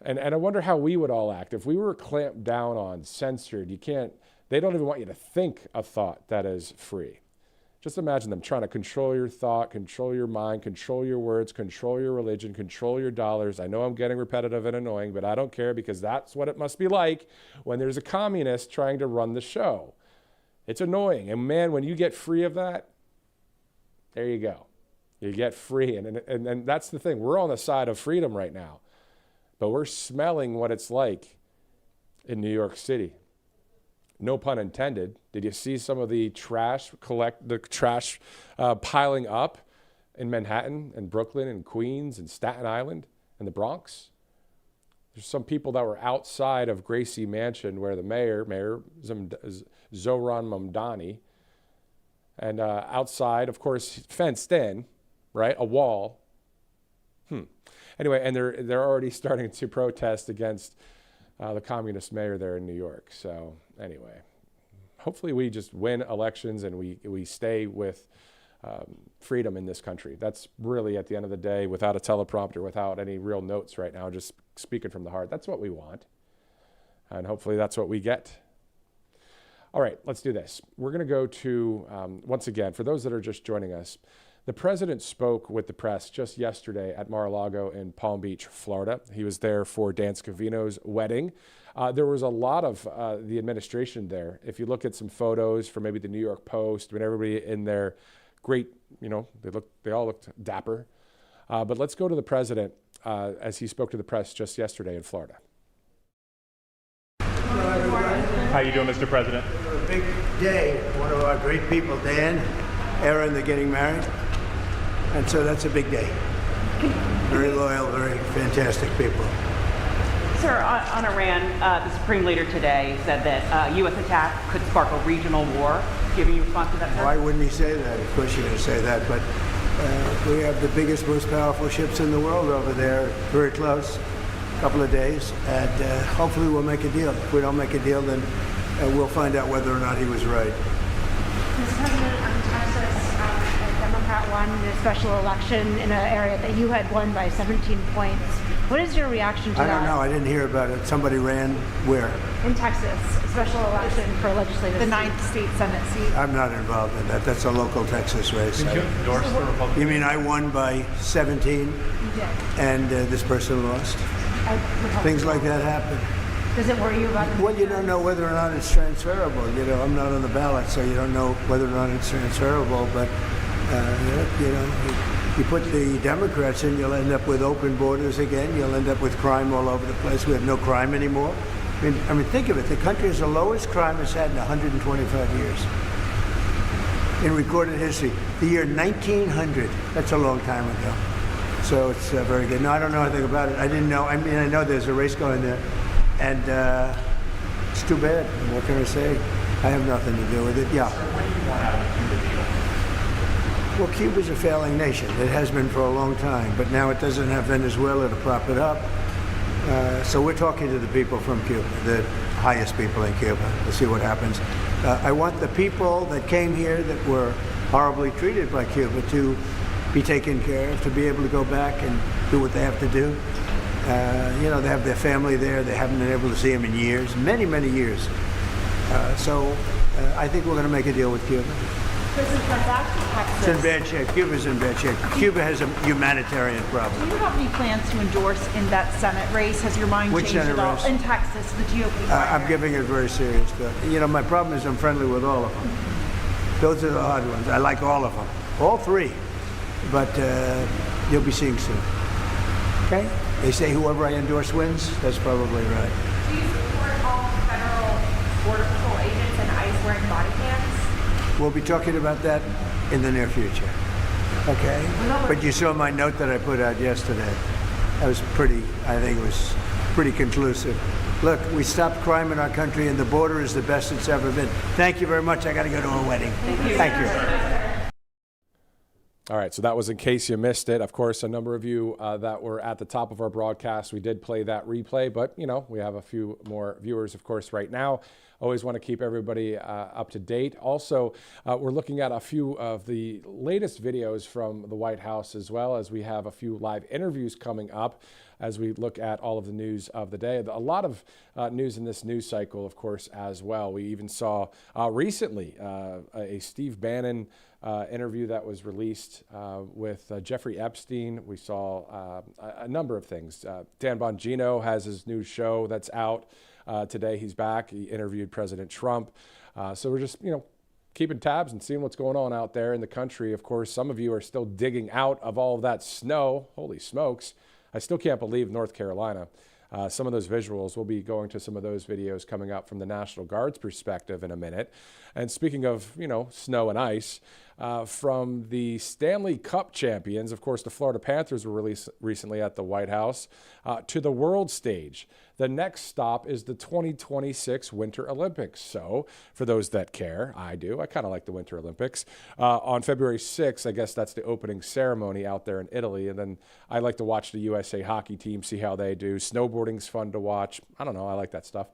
And I wonder how we would all act if we were clamped down on, censored. They don't even want you to think a thought that is free. Just imagine them trying to control your thought, control your mind, control your words, control your religion, control your dollars. I know I'm getting repetitive and annoying, but I don't care because that's what it must be like when there's a communist trying to run the show. It's annoying. And man, when you get free of that, there you go. You get free. And that's the thing. We're on the side of freedom right now, but we're smelling what it's like in New York City. No pun intended. Did you see some of the trash piling up in Manhattan and Brooklyn and Queens and Staten Island and the Bronx? There's some people that were outside of Gracie Mansion where the mayor Zohran Mamdani, and outside, of course, fenced in, right? A wall. Anyway, and they're already starting to protest against the communist mayor there in New York. So anyway, hopefully we just win elections and we stay with freedom in this country. That's really, at the end of the day, without a teleprompter, without any real notes right now, just speaking from the heart. That's what we want. And hopefully that's what we get. All right, let's do this. We're going to go to, once again, for those that are just joining us, the president spoke with the press just yesterday at Mar-a-Lago in Palm Beach, Florida. He was there for Dan Scavino's wedding. There was a lot of the administration there. If you look at some photos from maybe the New York Post, when everybody in their great, they all looked dapper. But let's go to the president as he spoke to the press just yesterday in Florida. How you doing, Mr. President? A big day. One of our great people, Dan, Aaron, they're getting married. And so that's a big day. Very loyal, very fantastic people. Sir, on Iran, the Supreme Leader today said that U.S. attack could spark a regional war. Giving you response to that, sir? Why wouldn't he say that? Of course you're going to say that, but we have the biggest, most powerful ships in the world over there, very close, a couple of days, and hopefully we'll make a deal. If we don't make a deal, then we'll find out whether or not he was right. Mr. President, Texas, a Democrat won the special election in an area that you had won by 17 points. What is your reaction to that? I don't know. I didn't hear about it. Somebody ran where? In Texas, a special election for legislative. The 9th state Senate seat. I'm not involved in that. That's a local Texas race. Did you endorse the Republican? You mean I won by 17 You did. and this person lost? Things like that happen. Does it worry you about the Well, you don't know whether or not it's transferable. I'm not on the ballot, so you don't know whether or not it's transferable. But, you put the Democrats in, you'll end up with open borders again. You'll end up with crime all over the place. We have no crime anymore. I mean, think of it. The country has the lowest crime it's had in 125 years in recorded history. The year 1900, that's a long time ago. So it's very good. No, I don't know anything about it. I didn't know. I mean, I know there's a race going there. And it's too bad. What can I say? I have nothing to do with it. Yeah. Well, Cuba's a failing nation. It has been for a long time, but now it doesn't have Venezuela to prop it up. So we're talking to the people from Cuba, the highest people in Cuba, to see what happens. I want the people that came here that were horribly treated by Cuba to be taken care of, to be able to go back and do what they have to do. They have their family there. They haven't been able to see them in years, many, many years. So I think we're going to make a deal with Cuba. President, back to Texas. It's in bad shape. Cuba's in bad shape. Cuba has a humanitarian problem. Do you have any plans to endorse in that Senate race? Has your mind Which changed Senate at all? race? In Texas, the GOP. I'm giving it very serious thought. My problem is I'm friendly with all of them. Those are the hard ones. I like all of them. All three. But you'll be seeing soon. Okay? They say whoever I endorse wins. That's probably right. Do you support all federal Border Patrol agents and ICE wearing body cams? We'll be talking about that in the near future. Okay? But you saw my note that I put out yesterday. That was I think it was pretty conclusive. Look, we stopped crime in our country and the border is the best it's ever been. Thank you very much. I got to go to a wedding. Thank you. All right, so that was in case you missed it. Of course, a number of you that were at the top of our broadcast, we did play that replay, but we have a few more viewers, of course, right now. Always want to keep everybody up to date. Also, we're looking at a few of the latest videos from the White House, as well as we have a few live interviews coming up as we look at all of the news of the day. A lot of news in this news cycle, of course, as well. We even saw recently a Steve Bannon interview that was released with Jeffrey Epstein. We saw a number of things. Dan Bongino has his new show that's out today. He's back. He interviewed President Trump. So we're just, keeping tabs and seeing what's going on out there in the country. Of course, some of you are still digging out of all of that snow. Holy smokes. I still can't believe North Carolina. Some of those visuals, we'll be going to some of those videos coming up from the National Guard's perspective in a minute. And speaking of, snow and ice, from the Stanley Cup champions, of course, the Florida Panthers were released recently at the White House, to the world stage. The next stop is the 2026 Winter Olympics. So for those that care, I do. I kind of like the Winter Olympics. On February 6th, I guess that's the opening ceremony out there in Italy. And then I like to watch the USA hockey team, see how they do. Snowboarding's fun to watch. I don't know. I like that stuff.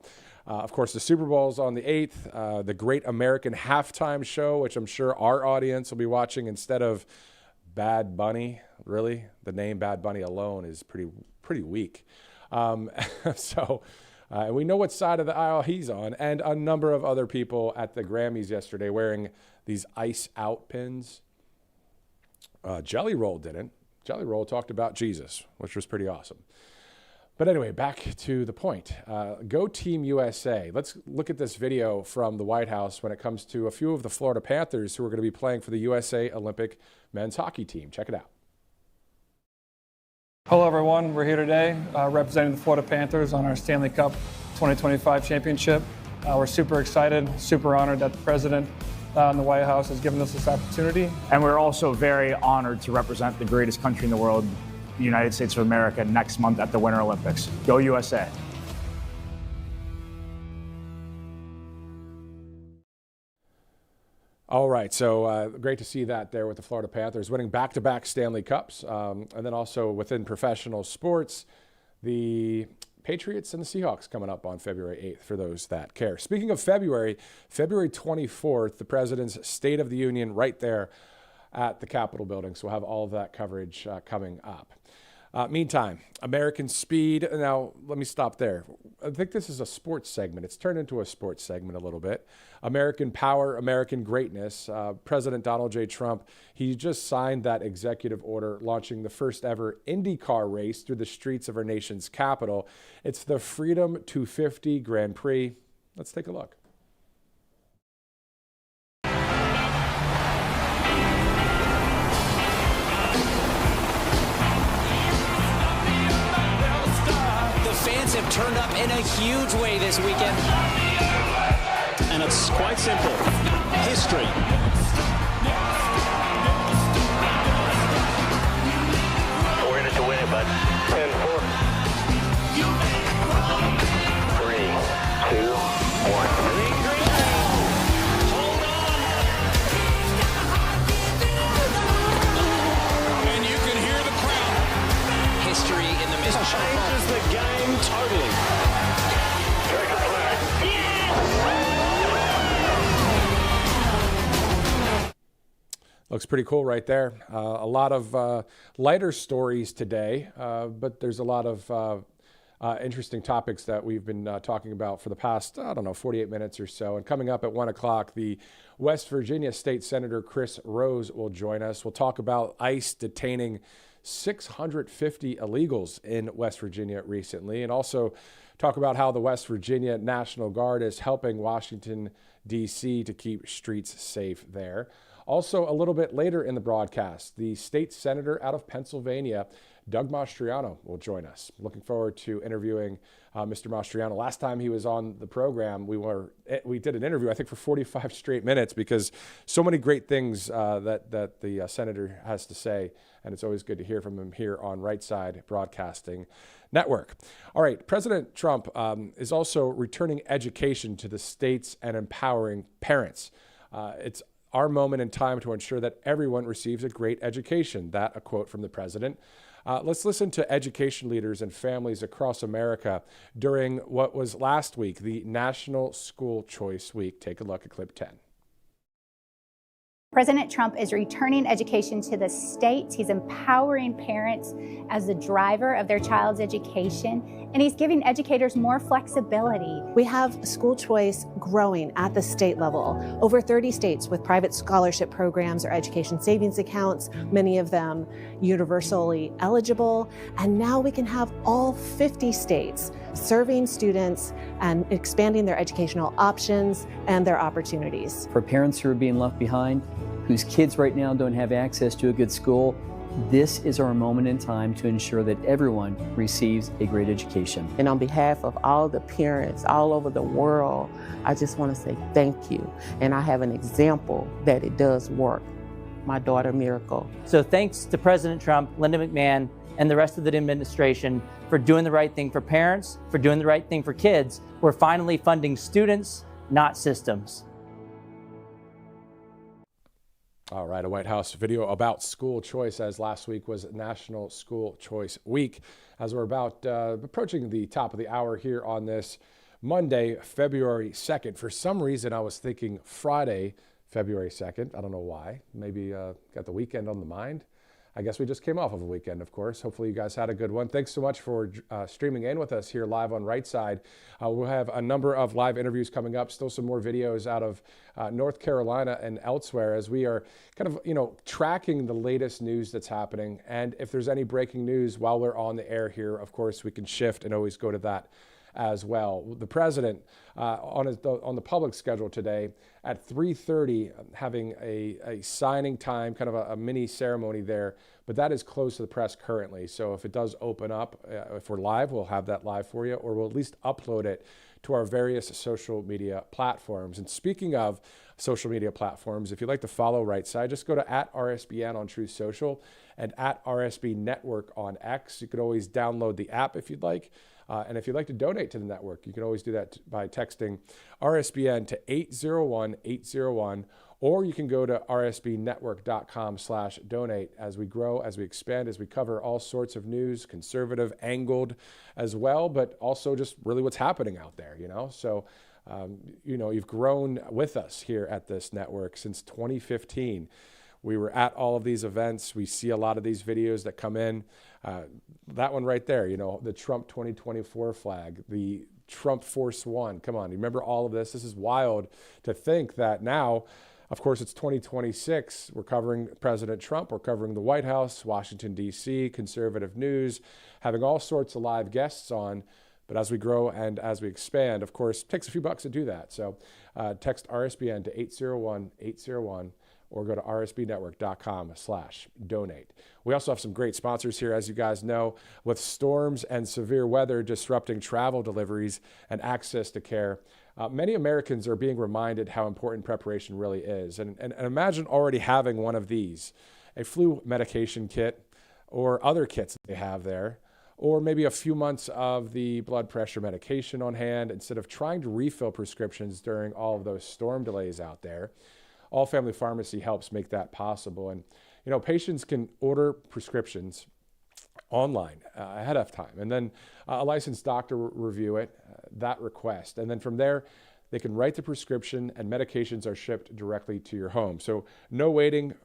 Of course, the Super Bowl's on the 8th. The Great American Halftime Show, which I'm sure our audience will be watching instead of Bad Bunny. Really? The name Bad Bunny alone is pretty weak. So we know what side of the aisle he's on, and a number of other people at the Grammys yesterday wearing these Ice Out pins. Jelly Roll didn't. Jelly Roll talked about Jesus, which was pretty awesome. But anyway, back to the point. Go Team USA. Let's look at this video from the White House when it comes to a few of the Florida Panthers who are going to be playing for the USA Olympic men's hockey team. Check it out. Hello, everyone. We're here today representing the Florida Panthers on our Stanley Cup 2025 championship. We're super excited, super honored that the president in the White House has given us this opportunity. And we're also very honored to represent the greatest country in the world, the United States of America, next month at the Winter Olympics. Go USA. All right, so great to see that there with the Florida Panthers winning back-to-back Stanley Cups. And then also within professional sports, the Patriots and the Seahawks coming up on February 8th for those that care. Speaking of February 24th, the President's State of the Union right there at the Capitol building. So we'll have all of that coverage coming up. Meantime, American Speed. Now, let me stop there. I think this is a sports segment. It's turned into a sports segment a little bit. American Power, American Greatness. President Donald J. Trump, he just signed that executive order launching the first ever IndyCar race through the streets of our nation's capital. It's the Freedom 250 Grand Prix. Let's take a look. Fans have turned up in a huge way this weekend. And it's quite simple. History. We're in it to win it, bud. 10-4. 3, 2, 1. And you can hear the crowd. History in the mission. Changes the game totally. Looks pretty cool right there. A lot of lighter stories today, but there's a lot of interesting topics that we've been talking about for the past, 48 minutes or so. And coming up at 1 o'clock, the West Virginia State Senator Chris Rose will join us. We'll talk about ICE detaining 650 illegals in West Virginia recently, and also talk about how the West Virginia National Guard is helping Washington, D.C. to keep streets safe there. Also, a little bit later in the broadcast, the state senator out of Pennsylvania, Doug Mastriano, will join us. Looking forward to interviewing Mr. Mastriano. Last time he was on the program, we did an interview, I think, for 45 straight minutes because so many great things that the senator has to say, and it's always good to hear from him here on Right Side Broadcasting Network. All right, President Trump is also returning education to the states and empowering parents. It's our moment in time to ensure that everyone receives a great education. That a quote from the president. Let's listen to education leaders and families across America during what was last week, the National School Choice Week. Take a look at clip 10. President Trump is returning education to the states. He's empowering parents as the driver of their child's education, and he's giving educators more flexibility. We have school choice growing at the state level. Over 30 states with private scholarship programs or education savings accounts, many of them universally eligible. And now we can have all 50 states serving students and expanding their educational options and their opportunities. For parents who are being left behind, whose kids right now don't have access to a good school, this is our moment in time to ensure that everyone receives a great education. And on behalf of all the parents all over the world, I just want to say thank you. And I have an example that it does work. My daughter, Miracle. So thanks to President Trump, Linda McMahon, and the rest of the administration for doing the right thing for parents, for doing the right thing for kids. We're finally funding students, not systems. All right, a White House video about school choice, as last week was National School Choice Week. As we're about approaching the top of the hour here on this Monday, February 2nd. For some reason, I was thinking Friday, February 2nd. I don't know why. Maybe got the weekend on the mind. I guess we just came off of a weekend, of course. Hopefully you guys had a good one. Thanks so much for streaming in with us here live on Right Side. We'll have a number of live interviews coming up, still some more videos out of North Carolina and elsewhere as we are kind of, tracking the latest news that's happening. And if there's any breaking news while we're on the air here, of course, we can shift and always go to that as well. The president on the public schedule today at 3:30 having a signing time, kind of a mini ceremony there, but that is closed to the press currently. So if it does open up, if we're live, we'll have that live for you, or we'll at least upload it to our various social media platforms. And speaking of social media platforms, if you'd like to follow Right Side, just go to @RSBN on Truth Social and @RSB Network on X. You could always download the app if you'd like. And if you'd like to donate to the network, you can always do that by texting RSBN to 801-801, or you can go to rsbnetwork.com/donate as we grow, as we expand, as we cover all sorts of news, conservative, angled as well, but also just really what's happening out there, So, you've grown with us here at this network since 2015. We were at all of these events. We see a lot of these videos that come in. That one right there, the Trump 2024 flag, the Trump Force One. Come on, you remember all of this? This is wild to think that now, of course, it's 2026. We're covering President Trump. We're covering the White House, Washington, D.C., conservative news, having all sorts of live guests on. But as we grow and as we expand, of course, it takes a few bucks to do that. So text RSBN to 801-801. or go to rsbnetwork.com/donate. We also have some great sponsors here, as you guys know, with storms and severe weather disrupting travel deliveries and access to care. Many Americans are being reminded how important preparation really is. And imagine already having one of these, a flu medication kit or other kits that they have there, or maybe a few months of the blood pressure medication on hand instead of trying to refill prescriptions during all of those storm delays out there. All Family Pharmacy helps make that possible. And, patients can order prescriptions online ahead of time. And then a licensed doctor will review that request. And then from there, they can write the prescription and medications are shipped directly to your home. So no waiting,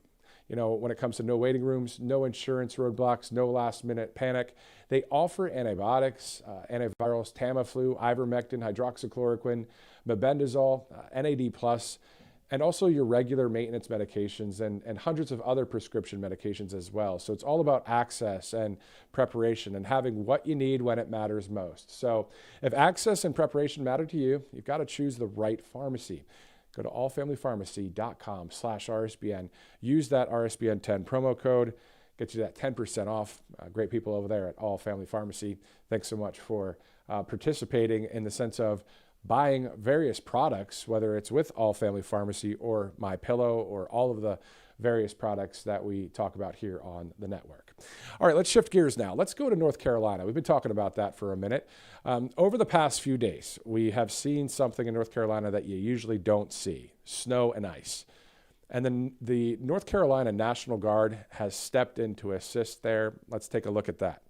when it comes to no waiting rooms, no insurance roadblocks, no last minute panic. They offer antibiotics, antivirals, Tamiflu, ivermectin, hydroxychloroquine, mebendazole, NAD+, and also your regular maintenance medications and hundreds of other prescription medications as well. So it's all about access and preparation and having what you need when it matters most. So if access and preparation matter to you, you've got to choose the right pharmacy. Go to allfamilypharmacy.com/RSBN. Use that RSBN10 promo code. Get you that 10% off. Great people over there at All Family Pharmacy. Thanks so much for participating in the sense of buying various products, whether it's with All Family Pharmacy or MyPillow or all of the various products that we talk about here on the network. All right, let's shift gears now. Let's go to North Carolina. We've been talking about that for a minute. Over the past few days, we have seen something in North Carolina that you usually don't see: snow and ice. And then the North Carolina National Guard has stepped in to assist there. Let's take a look at that.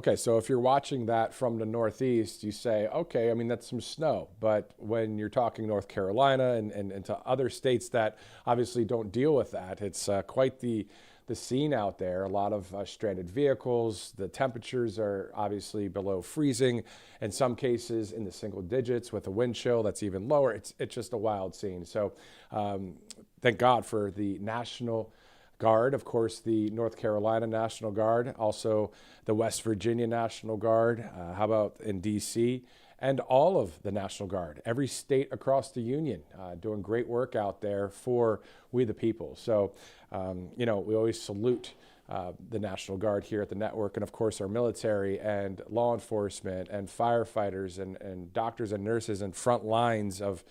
Okay, so if you're watching that from the Northeast, you say, okay, I mean, that's some snow. But when you're talking North Carolina and to other states that obviously don't deal with that, it's quite the scene out there. A lot of stranded vehicles. The temperatures are obviously below freezing. In some cases in the single digits with a wind chill that's even lower. It's just a wild scene. So thank God for the National Guard, of course, the North Carolina National Guard, also the West Virginia National Guard. How about in D.C.? And all of the National Guard, every state across the union, doing great work out there for we the people. So, we always salute the National Guard here at the network, and of course our military and law enforcement and firefighters and doctors and nurses and front lines of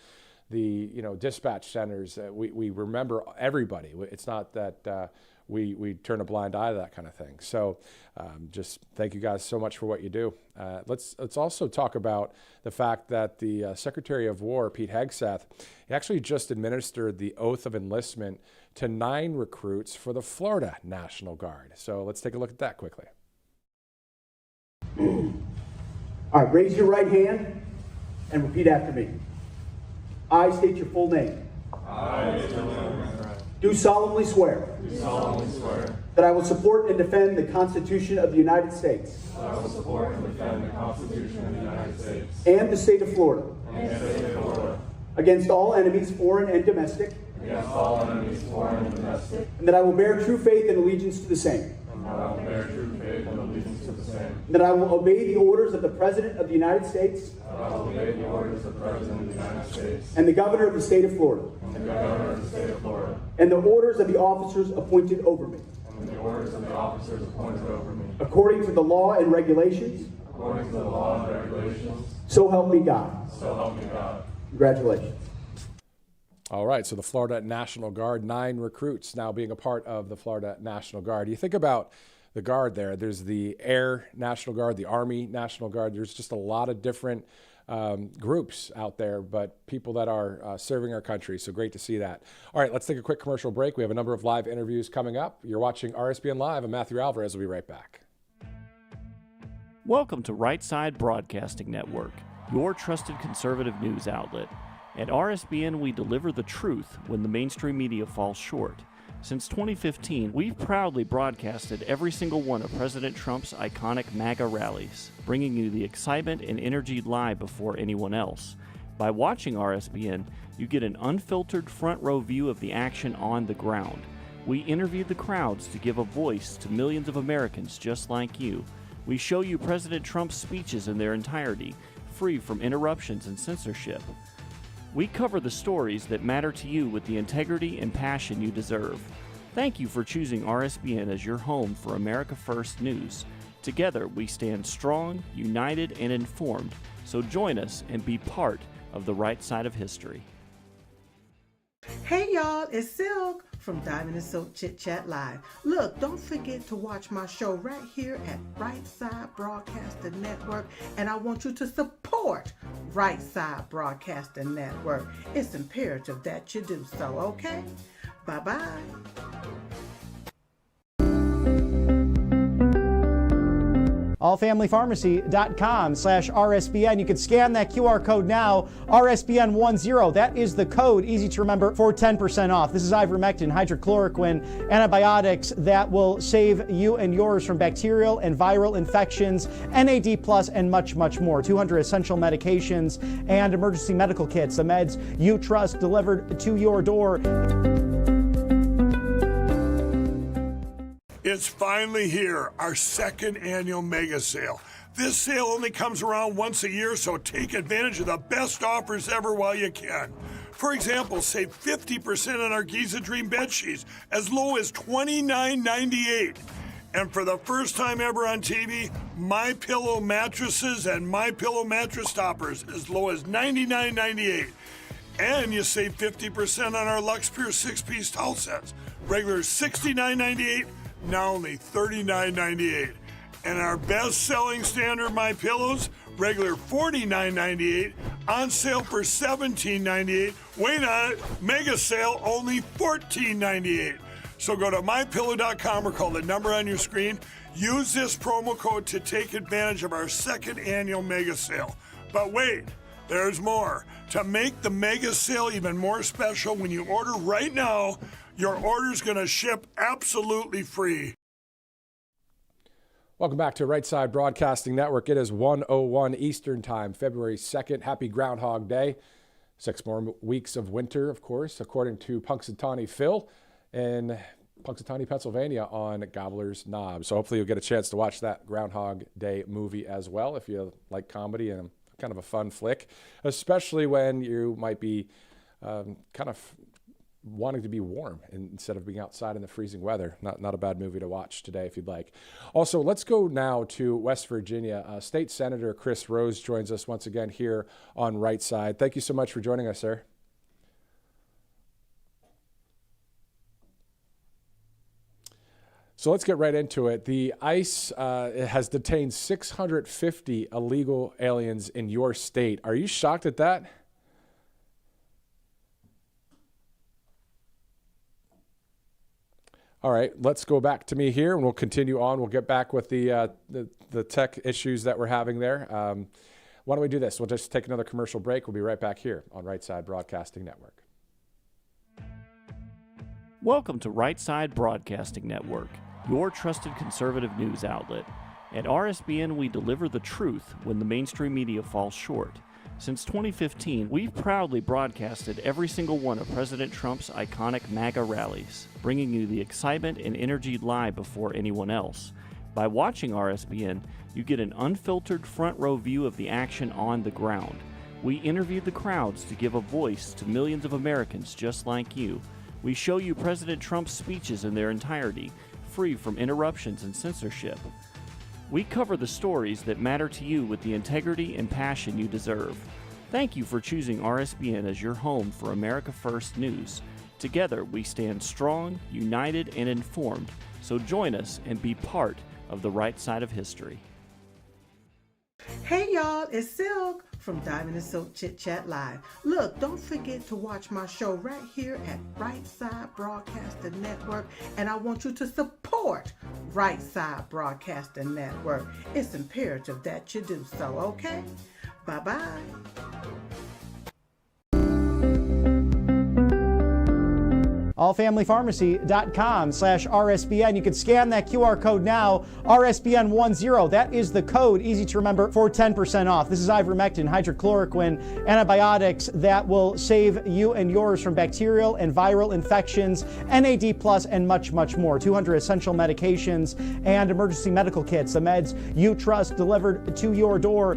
the dispatch centers. We remember everybody. It's not that we turn a blind eye to that kind of thing. So just thank you guys so much for what you do. Let's also talk about the fact that the Secretary of War, Pete Hegseth, he actually just administered the oath of enlistment to 9 recruits for the Florida National Guard. So let's take a look at that quickly. All right, raise your right hand and repeat after me. I state your full name. Do solemnly swear. That I will support and defend the Constitution of the United States. And the state of Florida. Against all enemies, foreign and domestic. And that I will bear true faith and allegiance to the same. That I will obey the orders of the President of the United States. And the Governor of the state of Florida. And the orders of the officers appointed over me. According to the law and regulations. So help me God. Congratulations. All right, so the Florida National Guard, 9 recruits now being a part of the Florida National Guard. You think about the Guard there. There's the Air National Guard, the Army National Guard. There's just a lot of different groups out there, but people that are serving our country. So great to see that. All right, let's take a quick commercial break. We have a number of live interviews coming up. You're watching RSBN Live. I'm Matthew Alvarez. We'll be right back. Welcome to Right Side Broadcasting Network, your trusted conservative news outlet. At RSBN, we deliver the truth when the mainstream media falls short. Since 2015, we've proudly broadcasted every single one of President Trump's iconic MAGA rallies, bringing you the excitement and energy live before anyone else. By watching RSBN, you get an unfiltered front row view of the action on the ground. We interview the crowds to give a voice to millions of Americans just like you. We show you President Trump's speeches in their entirety, free from interruptions and censorship. We cover the stories that matter to you with the integrity and passion you deserve. Thank you for choosing RSBN as your home for America First News. Together, we stand strong, united, and informed. So join us and be part of the right side of history. Hey y'all, it's Silk from Diamond and Silk Chit Chat Live. Look, don't forget to watch my show right here at Right Side Broadcasting Network, and I want you to support Right Side Broadcasting Network. It's imperative that you do so, okay? Bye-bye. allfamilypharmacy.com/RSBN. You can scan that QR code now, RSBN10. That is the code, easy to remember, for 10% off. This is ivermectin, hydrochloroquine, antibiotics that will save you and yours from bacterial and viral infections, NAD+, and much, much more. 200 essential medications and emergency medical kits, the meds you trust delivered to your door. It's finally here, our second annual mega sale. This sale only comes around once a year, so take advantage of the best offers ever while you can. For example, save 50% on our Giza Dream bed sheets, as low as $29.98. And for the first time ever on TV, MyPillow mattresses and MyPillow mattress toppers, as low as $99.98. And you save 50% on our Lux Pure 6-piece towel sets, regular $69.98. Now only $39.98. And our best-selling standard MyPillows, regular $49.98, on sale for $17.98. Wait on it, mega sale, only $14.98. So go to MyPillow.com or call the number on your screen Use this promo code to take advantage of our second annual mega sale. But wait, there's more. To make the mega sale even more special, when you order right now, your order's going to ship absolutely free. Welcome back to Right Side Broadcasting Network. It is 1:01 Eastern Time, February 2nd. Happy Groundhog Day. 6 more weeks of winter, of course, according to Punxsutawney Phil in Punxsutawney, Pennsylvania on Gobbler's Knob. So hopefully you'll get a chance to watch that Groundhog Day movie as well if you like comedy and kind of a fun flick, especially when you might be kind of wanting to be warm instead of being outside in the freezing weather. Not a bad movie to watch today if you'd like. Also, let's go now to West Virginia. State Senator Chris Rose joins us once again here on Right Side. Thank you so much for joining us, sir. So let's get right into it. The ICE has detained 650 illegal aliens in your state. Are you shocked at that? All right, let's go back to me here, and we'll continue on. We'll get back with the tech issues that we're having there. Why don't we do this? We'll just take another commercial break. We'll be right back here on Right Side Broadcasting Network. Welcome to Right Side Broadcasting Network, your trusted conservative news outlet. At RSBN, we deliver the truth when the mainstream media falls short. Since 2015, we've proudly broadcasted every single one of President Trump's iconic MAGA rallies, bringing you the excitement and energy live before anyone else. By watching RSBN, you get an unfiltered front row view of the action on the ground. We interview the crowds to give a voice to millions of Americans just like you. We show you President Trump's speeches in their entirety, free from interruptions and censorship. We cover the stories that matter to you with the integrity and passion you deserve. Thank you for choosing RSBN as your home for America First News. Together, we stand strong, united, and informed. So join us and be part of the right side of history. Hey y'all, it's Silk from Diamond and Silk Chit Chat Live. Look, don't forget to watch my show right here at Right Side Broadcasting Network, and I want you to support Right Side Broadcasting Network. It's imperative that you do so, okay? Bye-bye. allfamilypharmacy.com/RSBN. You can scan that QR code now, RSBN10. That is the code, easy to remember, for 10% off. This is ivermectin, hydrochloroquine, antibiotics that will save you and yours from bacterial and viral infections, NAD+, and much, much more. 200 essential medications and emergency medical kits, the meds you trust delivered to your door.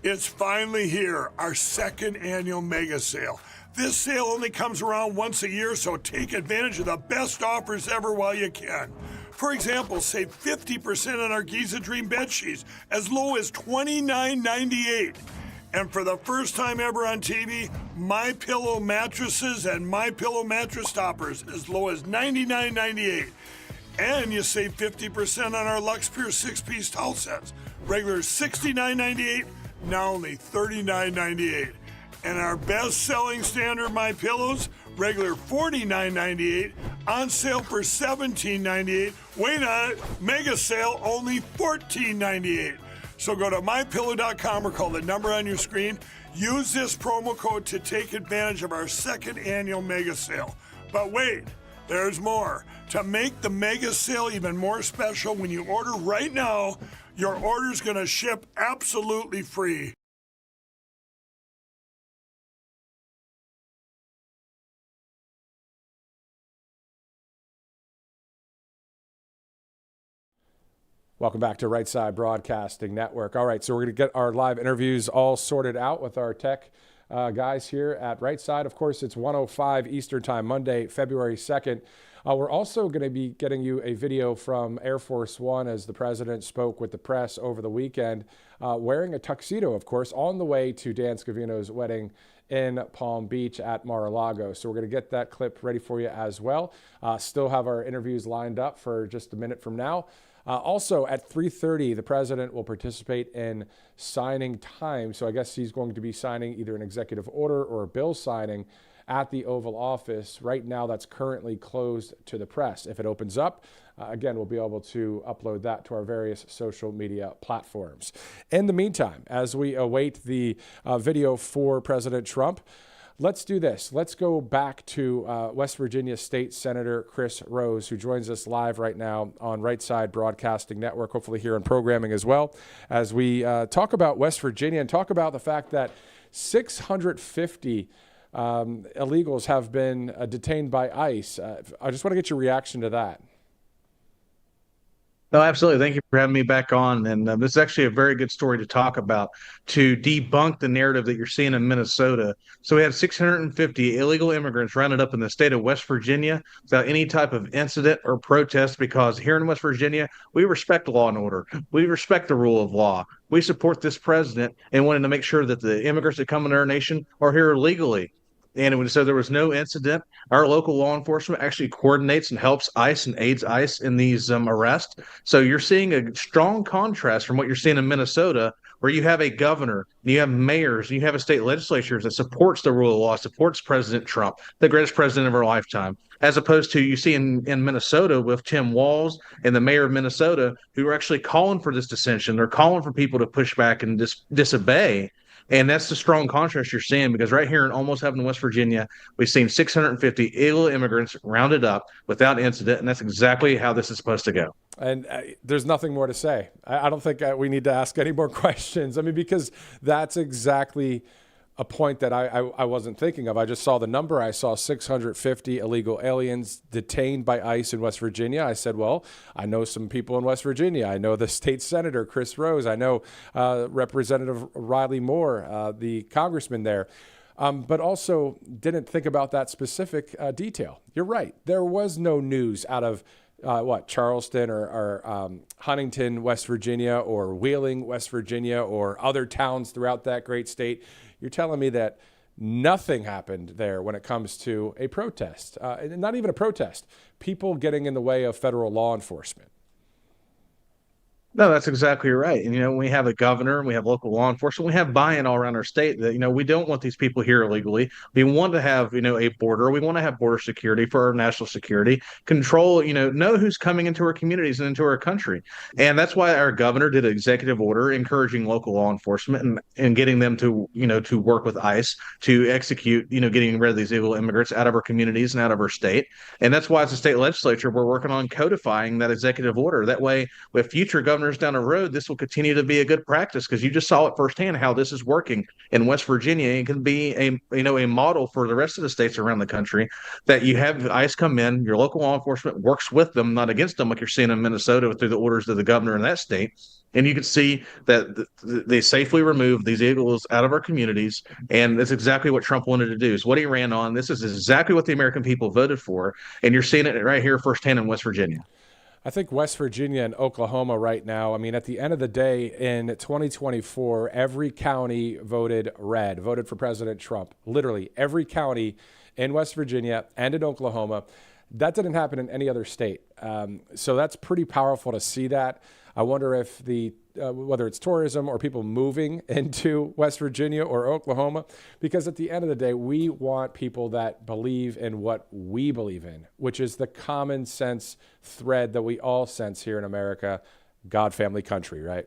It's finally here, our second annual mega sale. This sale only comes around once a year, so take advantage of the best offers ever while you can. For example, save 50% on our Giza Dream bed sheets, as low as $29.98. And for the first time ever on TV, MyPillow mattresses and MyPillow mattress toppers, as low as $99.98. And you save 50% on our Lux Pure 6-piece towel sets, regular $69.98. Now only $39.98. And our best-selling standard My Pillows, regular $49.98, on sale for $17.98. Wait on it, mega sale only $14.98. So go to mypillow.com or call the number on your screen. Use this promo code to take advantage of our second annual mega sale. But wait, there's more. To make the mega sale even more special, when you order right now, your order's going to ship absolutely free. Welcome back to Right Side Broadcasting Network. All right, so we're going to get our live interviews all sorted out with our tech guys here at Right Side. Of course, it's 1:05 Eastern Time, Monday, February 2nd. We're also going to be getting you a video from Air Force One as the president spoke with the press over the weekend, wearing a tuxedo, of course, on the way to Dan Scavino's wedding in Palm Beach at Mar-a-Lago. So we're going to get that clip ready for you as well. Still have our interviews lined up for just a minute from now. Also, at 3:30, the president will participate in signing time. So I guess he's going to be signing either an executive order or a bill signing at the Oval Office. Right now, that's currently closed to the press. If it opens up, again, we'll be able to upload that to our various social media platforms. In the meantime, as we await the video for President Trump, let's do this. Let's go back to West Virginia State Senator Chris Rose, who joins us live right now on Right Side Broadcasting Network, hopefully here in programming as well, as we talk about West Virginia and talk about the fact that 650 illegals have been detained by ICE. I just want to get your reaction to that. No, absolutely. Thank you for having me back on. And this is actually a very good story to talk about to debunk the narrative that you're seeing in Minnesota. So we had 650 illegal immigrants rounded up in the state of West Virginia without any type of incident or protest, because here in West Virginia, we respect law and order. We respect the rule of law. We support this president and wanting to make sure that the immigrants that come into our nation are here legally. And so there was no incident. Our local law enforcement actually coordinates and helps ICE and aids ICE in these arrests. So you're seeing a strong contrast from what you're seeing in Minnesota, where you have a governor, you have mayors, you have a state legislature that supports the rule of law, supports President Trump, the greatest president of our lifetime, as opposed to you see in Minnesota with Tim Walz and the mayor of Minnesota, who are actually calling for this dissension. They're calling for people to push back and disobey. And that's the strong contrast you're seeing, because right here in almost heaven, West Virginia, we've seen 650 illegal immigrants rounded up without incident, and that's exactly how this is supposed to go. And there's nothing more to say. I don't think we need to ask any more questions. I mean, because that's exactly a point that I wasn't thinking of. I just saw the number. I saw 650 illegal aliens detained by ICE in West Virginia. I said, well, I know some people in West Virginia. I know the state senator, Chris Rose. I know Representative Riley Moore, the congressman there. But also didn't think about that specific detail. You're right. There was no news out of Charleston or Huntington, West Virginia, or Wheeling, West Virginia, or other towns throughout that great state. You're telling me that nothing happened there when it comes to a protest, not even a protest, people getting in the way of federal law enforcement. No, that's exactly right. And, we have a governor, we have local law enforcement, we have buy-in all around our state that, we don't want these people here illegally. We want to have, a border. We want to have border security for our national security, control, know who's coming into our communities and into our country. And that's why our governor did an executive order encouraging local law enforcement and getting them to, to work with ICE to execute, getting rid of these illegal immigrants out of our communities and out of our state. And that's why as a state legislature, we're working on codifying that executive order. That way, with future governors down the road, this will continue to be a good practice, because you just saw it firsthand how this is working in West Virginia. It can be a model for the rest of the states around the country, that you have ICE come in, your local law enforcement works with them, not against them, like you're seeing in Minnesota through the orders of the governor in that state. And you can see that they safely remove these illegals out of our communities. And that's exactly what Trump wanted to do. Is what he ran on. This is exactly what the American people voted for. And you're seeing it right here firsthand in West Virginia. I think West Virginia and Oklahoma right now, I mean, at the end of the day, in 2024, every county voted red, voted for President Trump. Literally every county in West Virginia and in Oklahoma. That didn't happen in any other state. So that's pretty powerful to see that. I wonder if whether it's tourism or people moving into West Virginia or Oklahoma, because at the end of the day, we want people that believe in what we believe in, which is the common sense thread that we all sense here in America, God, family, country, right?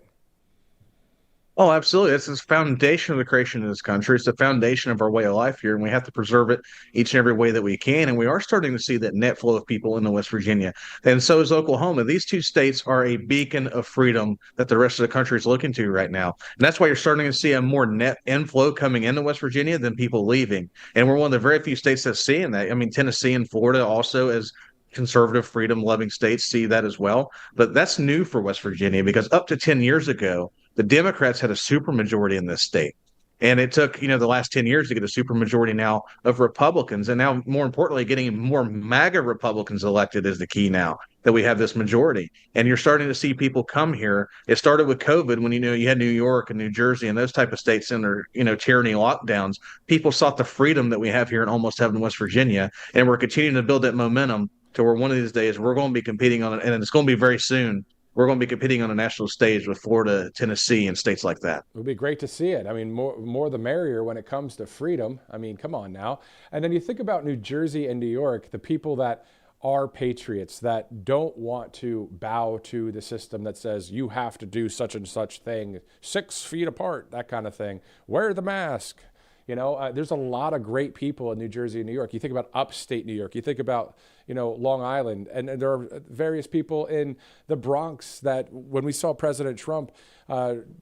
Oh, absolutely. It's the foundation of the creation of this country. It's the foundation of our way of life here, and we have to preserve it each and every way that we can. And we are starting to see that net flow of people into West Virginia. And so is Oklahoma. These two states are a beacon of freedom that the rest of the country is looking to right now. And that's why you're starting to see a more net inflow coming into West Virginia than people leaving. And we're one of the very few states that's seeing that. I mean, Tennessee and Florida also, as conservative, freedom-loving states, see that as well. But that's new for West Virginia, because up to 10 years ago, the Democrats had a supermajority in this state. And it took, the last 10 years to get a supermajority now of Republicans. And now, more importantly, getting more MAGA Republicans elected is the key now, that we have this majority. And you're starting to see people come here. It started with COVID when, you had New York and New Jersey and those type of states in their, tyranny lockdowns. People sought the freedom that we have here in almost heaven, West Virginia. And we're continuing to build that momentum to where one of these days we're going to be competing on it. And it's going to be very soon we're going to be competing on a national stage with Florida, Tennessee, and states like that. It would be great to see it. I mean, more the merrier when it comes to freedom. I mean, come on now. And then you think about New Jersey and New York, the people that are patriots that don't want to bow to the system that says you have to do such and such thing, 6 feet apart, that kind of thing. Wear the mask. You know, there's a lot of great people in New Jersey and New York. You think about upstate New York. You think about, Long Island. And there are various people in the Bronx that when we saw President Trump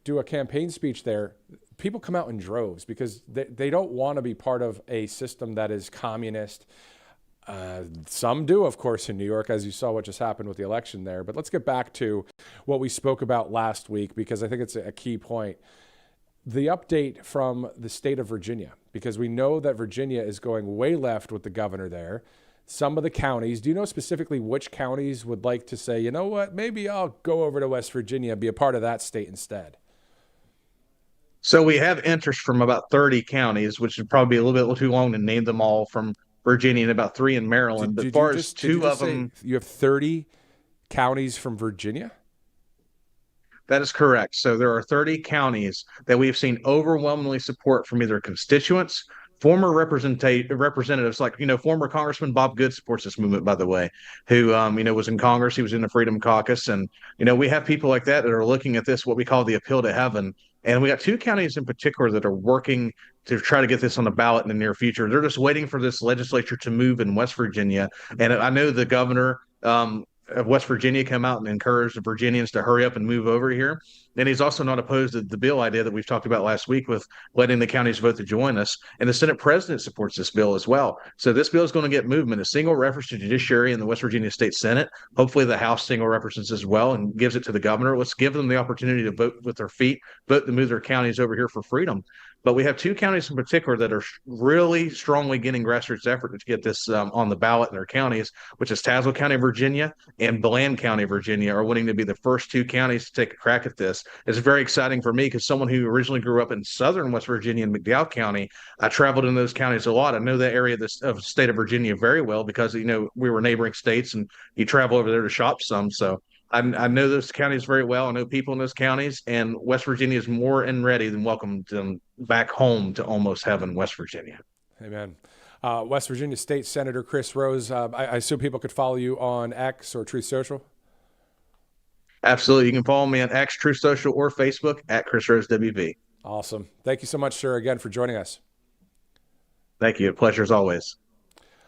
do a campaign speech there, people come out in droves because they don't want to be part of a system that is communist. Some do, of course, in New York, as you saw what just happened with the election there. But let's get back to what we spoke about last week, because I think it's a key point. The update from the state of Virginia, because we know that Virginia is going way left with the governor there. Some of the counties, do you know specifically which counties would like to say, you know what, maybe I'll go over to West Virginia and be a part of that state instead? So we have interest from about 30 counties, which would probably be a little bit too long to name them all, from Virginia, and about 3 in Maryland. But as far as 2 of them, you have 30 counties from Virginia? that is correct. So there are 30 counties that we have seen overwhelmingly support from either constituents, former representatives, like, former Congressman Bob Good supports this movement, by the way, who, was in Congress. He was in the Freedom Caucus. And, we have people like that are looking at this, what we call the appeal to heaven. And we got 2 counties in particular that are working to try to get this on the ballot in the near future. They're just waiting for this legislature to move in West Virginia. And I know the governor of West Virginia come out and encourage the Virginians to hurry up and move over here. And he's also not opposed to the bill idea that we've talked about last week with letting the counties vote to join us. And the Senate president supports this bill as well. So this bill is going to get movement. A single reference to judiciary in the West Virginia State Senate. Hopefully the House single references as well and gives it to the governor. Let's give them the opportunity to vote with their feet, vote to move their counties over here for freedom. But we have 2 counties in particular that are really strongly getting grassroots effort to get this on the ballot in their counties, which is Tazewell County, Virginia, and Bland County, Virginia, are wanting to be the first 2 counties to take a crack at this. It's very exciting for me because someone who originally grew up in southern West Virginia and McDowell County, I traveled in those counties a lot. I know that area of the state of Virginia very well because, we were neighboring states and you travel over there to shop some. So I know those counties very well. I know people in those counties, and West Virginia is more and ready than welcome them back home to almost heaven, West Virginia. Amen. West Virginia State Senator Chris Rose, I assume people could follow you on X or Truth Social? Absolutely. You can follow me on X, Truth Social, or Facebook at Chris Rose WV. Awesome. Thank you so much, sir, again for joining us. Thank you. A pleasure as always.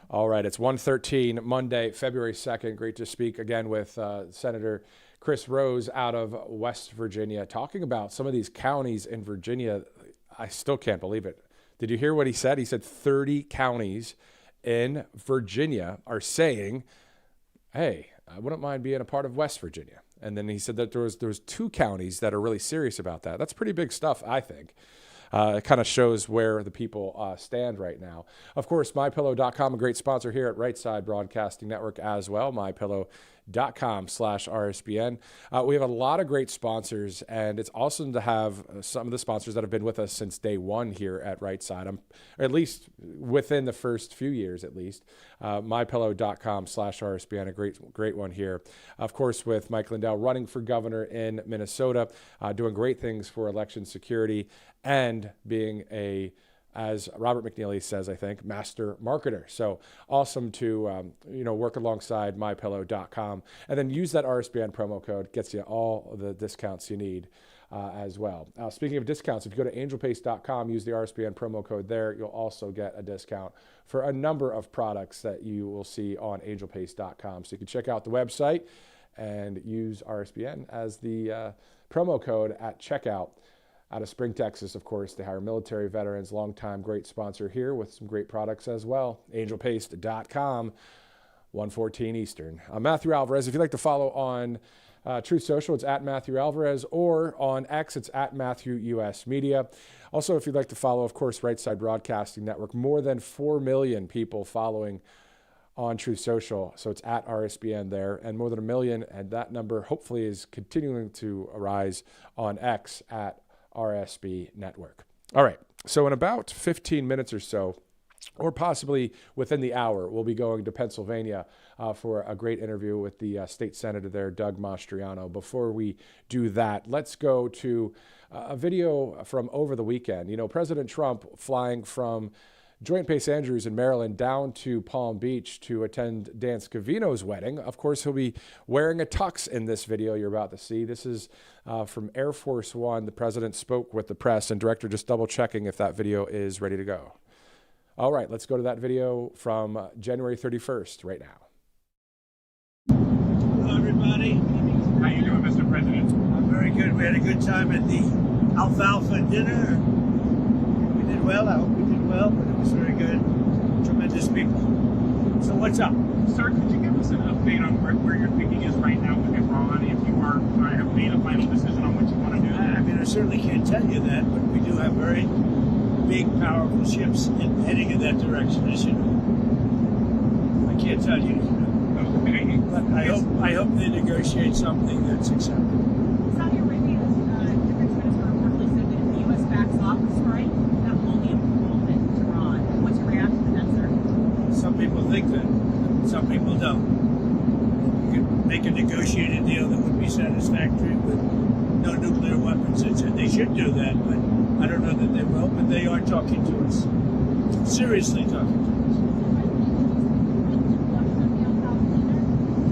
All right, it's 1:13, Monday, February 2nd. Great to speak again with Senator Chris Rose out of West Virginia, talking about some of these counties in Virginia. I still can't believe it. Did you hear what he said? He said 30 counties in Virginia are saying, hey, I wouldn't mind being a part of West Virginia. And then he said that there was 2 counties that are really serious about that. That's pretty big stuff, I think. It kind of shows where the people stand right now. Of course, MyPillow.com, a great sponsor here at Right Side Broadcasting Network as well, MyPillow.com/RSBN. We have a lot of great sponsors, and it's awesome to have some of the sponsors that have been with us since day one here at Right Side, or at least within the first few years at least. MyPillow.com/RSBN, a great one here. Of course, with Mike Lindell running for governor in Minnesota, doing great things for election security, and being as Robert McNeely says, I think, master marketer. So awesome to work alongside MyPillow.com, and then use that RSBN promo code. Gets you all the discounts you need as well. Speaking of discounts, if you go to angelpaste.com, use the RSBN promo code there, you'll also get a discount for a number of products that you will see on angelpaste.com. So you can check out the website and use RSBN as the promo code at checkout. Out of Spring, Texas, of course, they hire military veterans, longtime great sponsor here with some great products as well. Angelpaste.com, 1:14 Eastern. I'm Matthew Alvarez. If you'd like to follow on Truth Social, it's at Matthew Alvarez, or on X, it's at Matthew US Media. Also, if you'd like to follow, of course, Right Side Broadcasting Network, more than 4 million people following on Truth Social. So it's at RSBN there, and more than 1 million, and that number hopefully is continuing to rise on X at RSB Network. All right, so in about 15 minutes or so, or possibly within the hour, we'll be going to Pennsylvania for a great interview with the state senator there, Doug Mastriano. Before we do that, let's go to a video from over the weekend. You know, President Trump flying from Joint Base Andrews in Maryland down to Palm Beach to attend Dan Scavino's wedding. Of course, he'll be wearing a tux in this video you're about to see. This is from Air Force One. The president spoke with the press, and director just double checking if that video is ready to go. All right, let's go to that video from January 31st right now. Hello, everybody. How you doing, Mr. President? I'm very good. We had a good time at the alfalfa dinner. We did well. I hope we did well, but it was very good. Tremendous people. So what's up? Sir, could you give us an update on where your thinking is right now with Iran, if you have made a final decision on what you want to do? I mean, I certainly can't tell you that, but we do have very big, powerful ships heading in that direction, as you know. I can't tell you. But I hope they negotiate something that's acceptable. Saudi Arabia's defense minister reportedly said that if the U.S. backs off the strike, that will only embolden Iran. What's your reaction to that, sir? Some people think that. Some people don't. You could make a negotiated deal that would be satisfactory with no nuclear weapons. They should do that, but I don't know that they will. But they are talking to us. Seriously talking to us.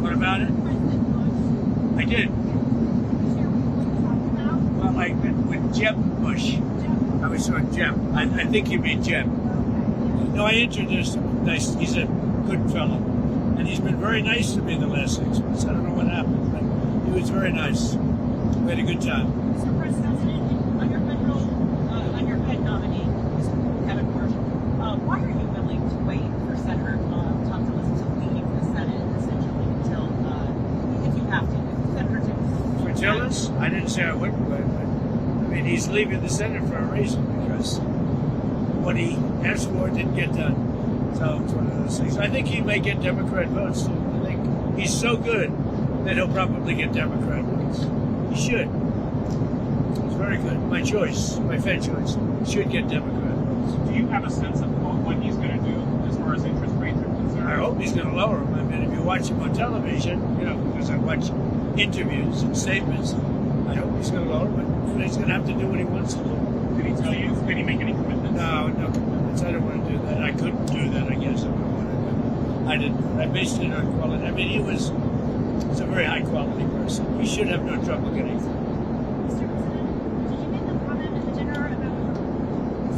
What about it? I did. Well, I met with Jeb Bush. I was with Jeb. I think you mean Jeb. No, I introduced him. Nice. He's a good fellow. And he's been very nice to me the last 6 months. I don't know what happened, but he was very nice. We had a good time. Mr. President, on your Fed nominee, Mr. Kevin Marshall, why are you willing to wait for Senator Tom Tillis to leave the Senate, essentially, until, if you have to, if Senator Tillis? For Tillis? I didn't say I wouldn't wait, but I mean, he's leaving the Senate for a reason, because what he asked for didn't get done. So it's one of those things. I think he may get Democrat votes, too. I think he's so good that he'll probably get Democrat votes. He should. He's very good. My choice, my Fed choice, should get Democrat votes. Do you have a sense of what he's going to do as far as interest rates are concerned? I hope he's going to lower them. I mean, if you watch him on television, you know, because I watch interviews and statements, I hope he's going to lower them, but he's going to have to do what he wants to do. Did he tell you? Did he make any commitments? No commitments. I don't want to do that. I couldn't do that, I guess, if I wanted, but I didn't. I based it on quality. I mean, he's a very high quality person. He should have no trouble getting through. Mr. President, did you make the comment at the dinner about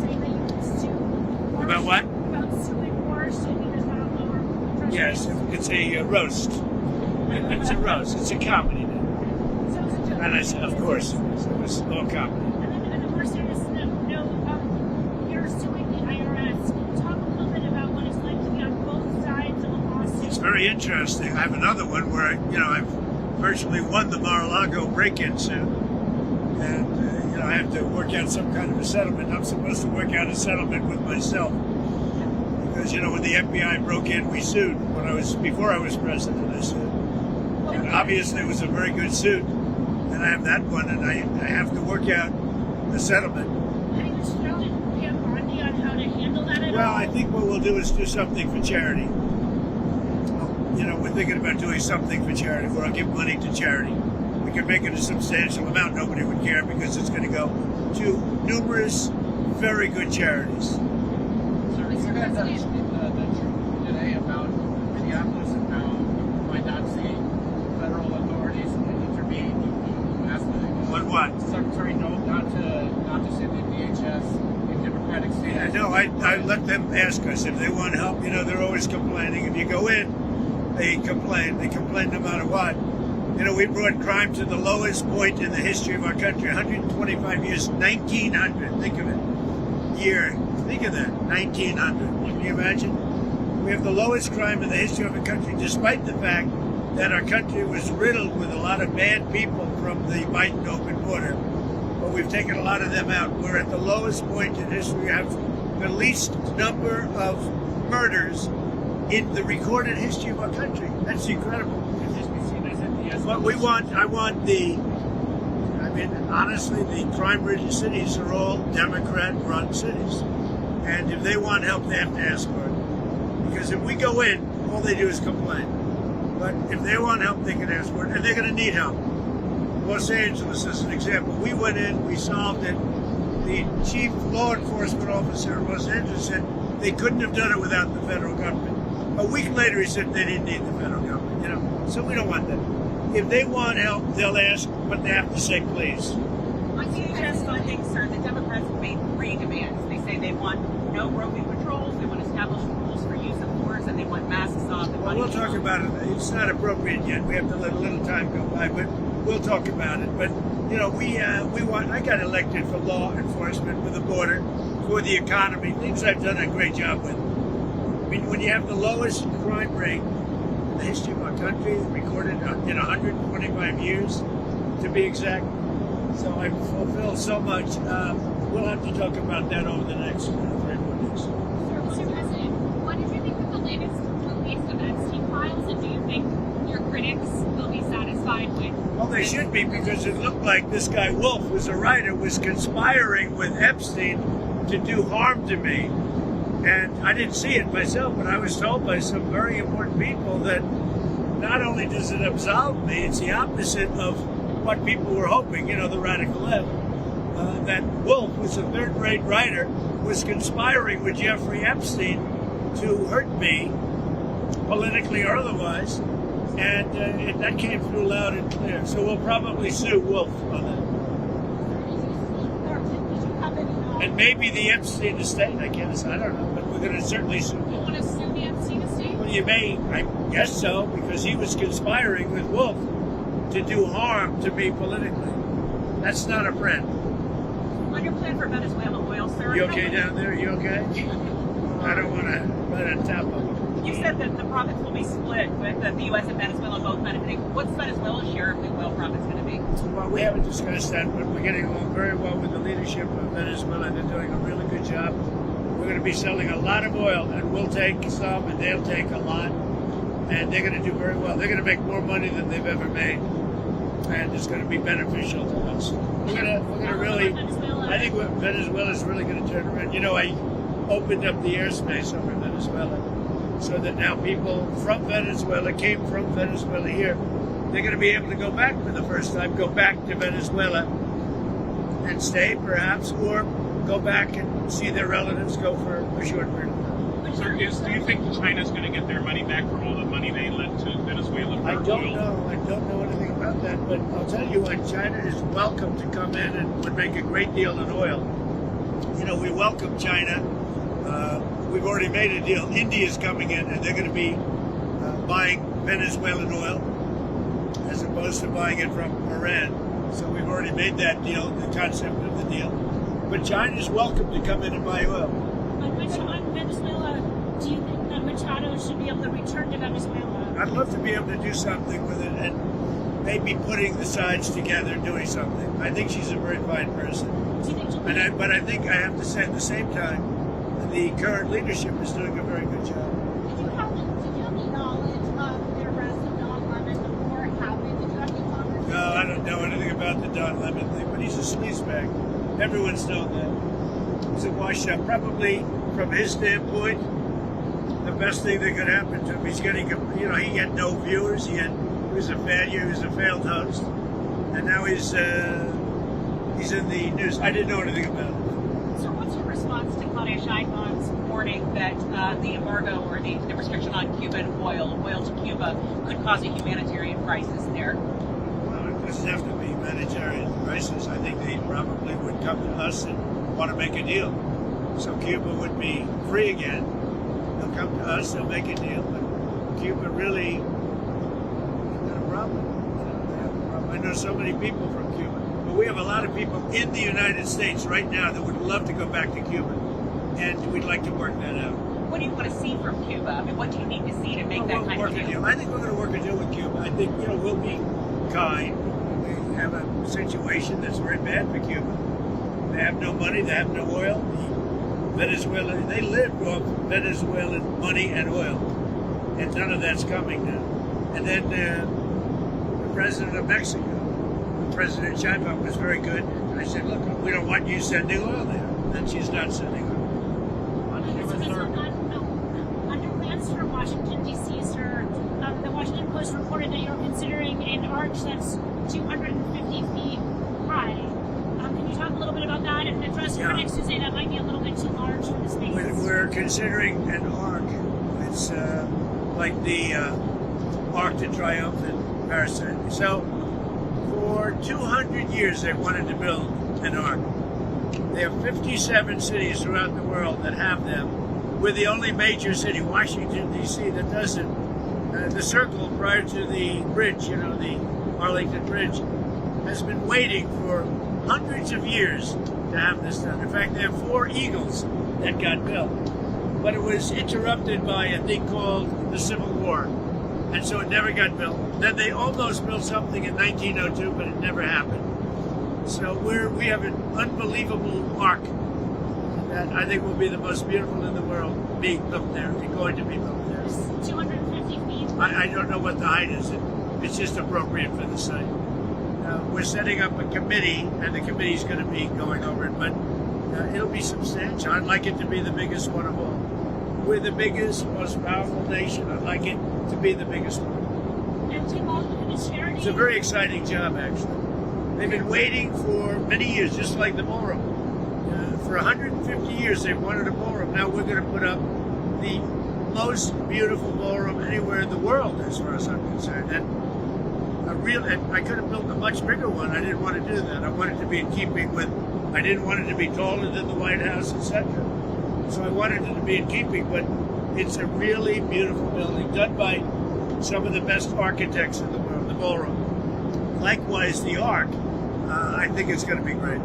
saying that you would sue? About what? About suing Wars, so he does not lower interest Yes, rates? it's a roast. It's a roast. It's a comedy. So it was a joke. And I said, of course, it was all comedy. And then more serious note, you're suing the IRS. Talk a little bit about what it's like to be on both sides of a lawsuit. It's very interesting. I have another one where I've virtually won the Mar-a-Lago break-in suit, and I have to work out some kind of a settlement. I'm supposed to work out a settlement with myself because when the FBI broke in, we sued. Before I was president, I sued. And obviously, it was a very good suit, and I have that one, and I have to work out a settlement. Have you instructed Pam Bondi on how to handle that at all? Well, I think what we'll do is do something for charity. We're thinking about doing something for charity where I'll give money to charity. We can make it a substantial amount. Nobody would care because it's going to go to numerous very good charities. Sir, you guys have the truth today about Minneapolis and how you might not see federal authorities intervene. You asked On what? Secretary Note not to send in DHS in Democratic states. Yeah, no, I let them ask us if they want help. They're always complaining. If you go in, they complain. They complain no matter what. We brought crime to the lowest point in the history of our country. 125 years, 1900. Think of it. Year. Think of that. 1900. Can you imagine? We have the lowest crime in the history of our country, despite the fact that our country was riddled with a lot of bad people from the Biden open border. But we've taken a lot of them out. We're at the lowest point in history. We have the least number of murders in the recorded history of our country. That's incredible. What we want, honestly, the crime-ridden cities are all Democrat-run cities. And if they want help, they have to ask for it. Because if we go in, all they do is complain. But if they want help, they can ask for it, and they're going to need help. Los Angeles is an example. We went in, we solved it. The chief law enforcement officer in Los Angeles said they couldn't have done it without the federal government. A week later, he said they didn't need the federal government. You know, so we don't want that. If they want help, they'll ask, but they have to say please. On DHS funding, sir, the Democrats have made 3 demands. They say they want no roving patrols, they want established rules for use of force, and they want masks off. Well, we'll talk about it. It's not appropriate yet. We have to let a little time go by, but we'll talk about it. But you know, we want. I got elected for law enforcement, for the border, for the economy, things I've done a great job with. I mean, when you have the lowest crime rate in the history of our country, recorded in 125 years, to be exact. So I fulfill so much. We'll have to talk about that over the next 3 or 4 days. Mr. President, what did you think of the latest release of Epstein files, and do you think your critics will be satisfied with? Well, they should be, because it looked like this guy Wolf, who's a writer, was conspiring with Epstein to do harm to me. And I didn't see it myself, but I was told by some very important people that not only does it absolve me, it's the opposite of what people were hoping, you know, the radical left. That Wolf, who's a third-rate writer, was conspiring with Jeffrey Epstein to hurt me, politically or otherwise, and that came through loud and clear. So we'll probably sue Wolf on that. And maybe the Epstein estate, I don't know, but we're going to certainly sue them. You want to sue the Epstein estate? Well, you may, I guess so, because he was conspiring with Wolf to do harm to me politically. That's not a friend. On your plan for Venezuela oil, sir. You okay down there? You okay? I don't want to let it tap up. You said that the profits will be split with the U.S. and Venezuela both benefiting. What's Venezuela's share of the oil profits going to be? Well, we haven't discussed that, but we're getting along very well with the leadership of Venezuela. They're doing a really good job. We're going to be selling a lot of oil, and we'll take some, and they'll take a lot. And they're going to do very well. They're going to make more money than they've ever made. And it's going to be beneficial to us. We're going to really, I think Venezuela is really going to turn around. You know, I opened up the airspace over Venezuela so that now people from Venezuela came from Venezuela here. They're going to be able to go back for the first time, go back to Venezuela and stay perhaps, or go back and see their relatives, go for a short period of time. Sir, do you think China's going to get their money back from all the money they lent to Venezuela for I don't oil? know. I don't know anything about that, but I'll tell you what, China is welcome to come in and would make a great deal in oil. You know, we welcome China. We've already made a deal. India's coming in, and they're going to be buying Venezuelan oil as opposed to buying it from Iran. So we've already made that deal, the concept of the deal. But China's welcome to come in and buy oil. On Venezuela, do you think that Machado should be able to return to Venezuela? I'd love to be able to do something with it, and maybe putting the sides together, doing something. I think she's a very fine person. Do you think But I think I have to say at the same time, the current leadership is doing a very good job. Did you have any knowledge of the arrest of Don Lemon before it happened? Did you have any conversation? No, I don't know anything about the Don Lemon thing, but he's a sleazebag. Everyone's known that. He's a washout. Probably, from his standpoint, the best thing that could happen to him, he's getting, he had no viewers. He was a failure. He was a failed host. And now he's in the news. I didn't know anything about it. So what's your response to Claudia Sheinbaum's warning that the embargo or the restriction on Cuban oil to Cuba could cause a humanitarian crisis there? Well, it doesn't have to be a humanitarian crisis. I think they probably would come to us and want to make a deal. So Cuba would be free again. They'll come to us, they'll make a deal. But Cuba really got a problem. They have a problem. I know so many people from Cuba. But we have a lot of people in the United States right now that would love to go back to Cuba. And we'd like to work that out. What do you want to see from Cuba? I mean, what do you need to see to make that kind of deal? I think we're going to work a deal with Cuba. I think, we'll be kind. We have a situation that's very bad for Cuba. They have no money, they have no oil. Venezuela, they live off Venezuelan money and oil. And none of that's coming now. And then the president of Mexico, President Sheinbaum, was very good. I said, look, we don't want you sending oil there. And she's not sending oil. Under plans for Washington, D.C., sir, the Washington Post reported that you're considering an arch that's 250 feet high. Can you talk a little bit about that and address critics who say that might be a little bit too large for the space? We're considering an arc. It's like the Arc de Triomphe in Paris. So for 200 years they've wanted to build an arc. There are 57 cities throughout the world that have them. We're the only major city, Washington, D.C., that doesn't. The circle prior to the bridge, the Arlington Bridge, has been waiting for hundreds of years to have this done. In fact, there are 4 Eagles that got built. But it was interrupted by a thing called the Civil War. And so it never got built. Then they almost built something in 1902, but it never happened. So we have an unbelievable arc that I think will be the most beautiful in the world being built there. It's going to be built there. It's 250 feet. I don't know what the height is. It's just appropriate for the site. We're setting up a committee, and the committee's going to be going over it, but it'll be substantial. I'd like it to be the biggest one of all. We're the biggest, most powerful nation. I'd like it to be the biggest one. And to all the charity. It's a very exciting job, actually. They've been waiting for many years, just like the ballroom. For 150 years, they've wanted a ballroom. Now we're going to put up the most beautiful ballroom anywhere in the world, as far as I'm concerned. And I could have built a much bigger one. I didn't want to do that. I wanted to be in keeping with. I didn't want it to be taller than the White House, etc. So I wanted it to be in keeping, but it's a really beautiful building done by some of the best architects in the world, the ballroom. Likewise, the Arc. I think it's going to be great.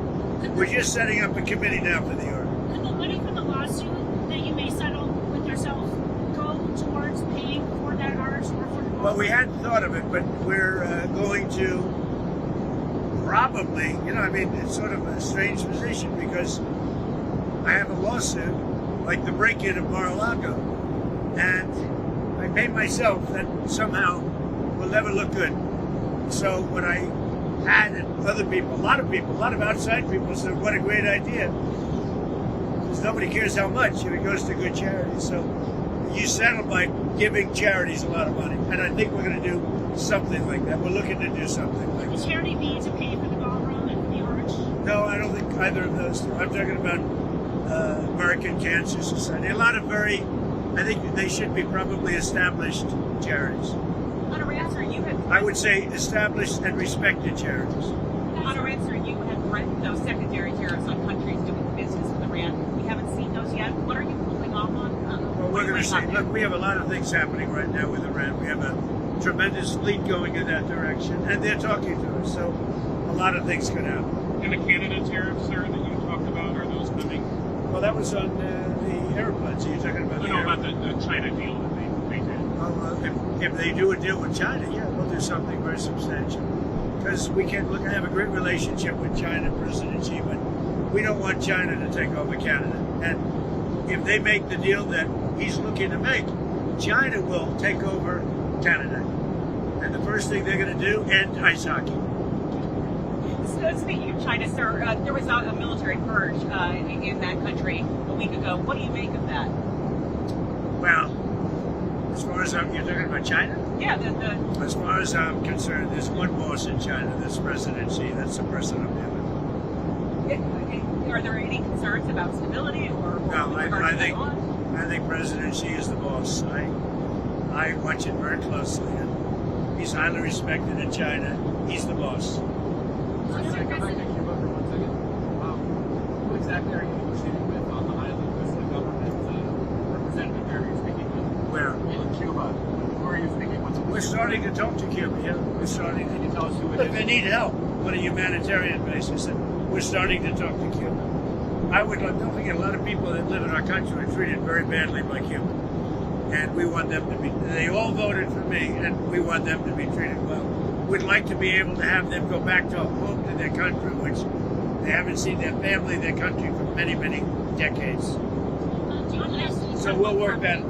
We're just setting up a committee now for the Arc. Could the money from the lawsuit that you may settle with yourself go towards paying for that arch or for the Well, we hadn't thought of it, but we're going to probably, it's sort of a strange position because I have a lawsuit like the break-in of Mar-a-Lago, and I pay myself that somehow will never look good. So when I had other people, a lot of outside people said, what a great idea. Because nobody cares how much if it goes to good charities. So you settle by giving charities a lot of money. And I think we're going to do something like that. We're looking to do something like that. Will charity be to pay for the ballroom and for the arch? No, I don't think either of those. I'm talking about American Cancer Society. A lot of I think they should be probably established charities. On a answer, you had. I would say established and respected charities. On a answer, you had threatened those secondary tariffs on countries doing business with Iran. We haven't seen those yet. What are you holding off on? Well, we're going to see. Look, we have a lot of things happening right now with Iran. We have a tremendous fleet going in that direction, and they're talking to us. So a lot of things could happen. And the Canada tariffs, sir, that you talked about, are those coming? Well, that was on the airplanes. Are you talking about about the China deal that they did. If they do a deal with China, yeah, we'll do something very substantial. Because we can look and have a great relationship with China, President Xi, but we don't want China to take over Canada. And if they make the deal that he's looking to make, China will take over Canada. And the first thing they're going to do, end ice hockey. So speaking of China, sir, there was a military purge in that country a week ago. What do you make of that? Well, as far as you're talking about China? Yeah, As far as I'm concerned, there's one boss in China, that's President Xi. That's the person I'm dealing with. Are there any concerns about stability or no, I think President Xi is the boss. I watch it very closely. And he's highly respected in China. He's the boss. Go back to Cuba for 1 second. Who exactly are you negotiating with on the island? Who's the government representative there you're speaking with? Where? In Cuba. Who are you speaking with? We're starting to talk to Cuba, yeah. We're starting to. Can you tell us who it Look, is? they need help on a humanitarian basis, and we're starting to talk to Cuba. Don't forget, a lot of people that live in our country are treated very badly by Cuba. And we want them to be, they all voted for me, and we want them to be treated well. We'd like to be able to have them go back to home to their country, which they haven't seen their family, their country for many, many decades. So we'll work that.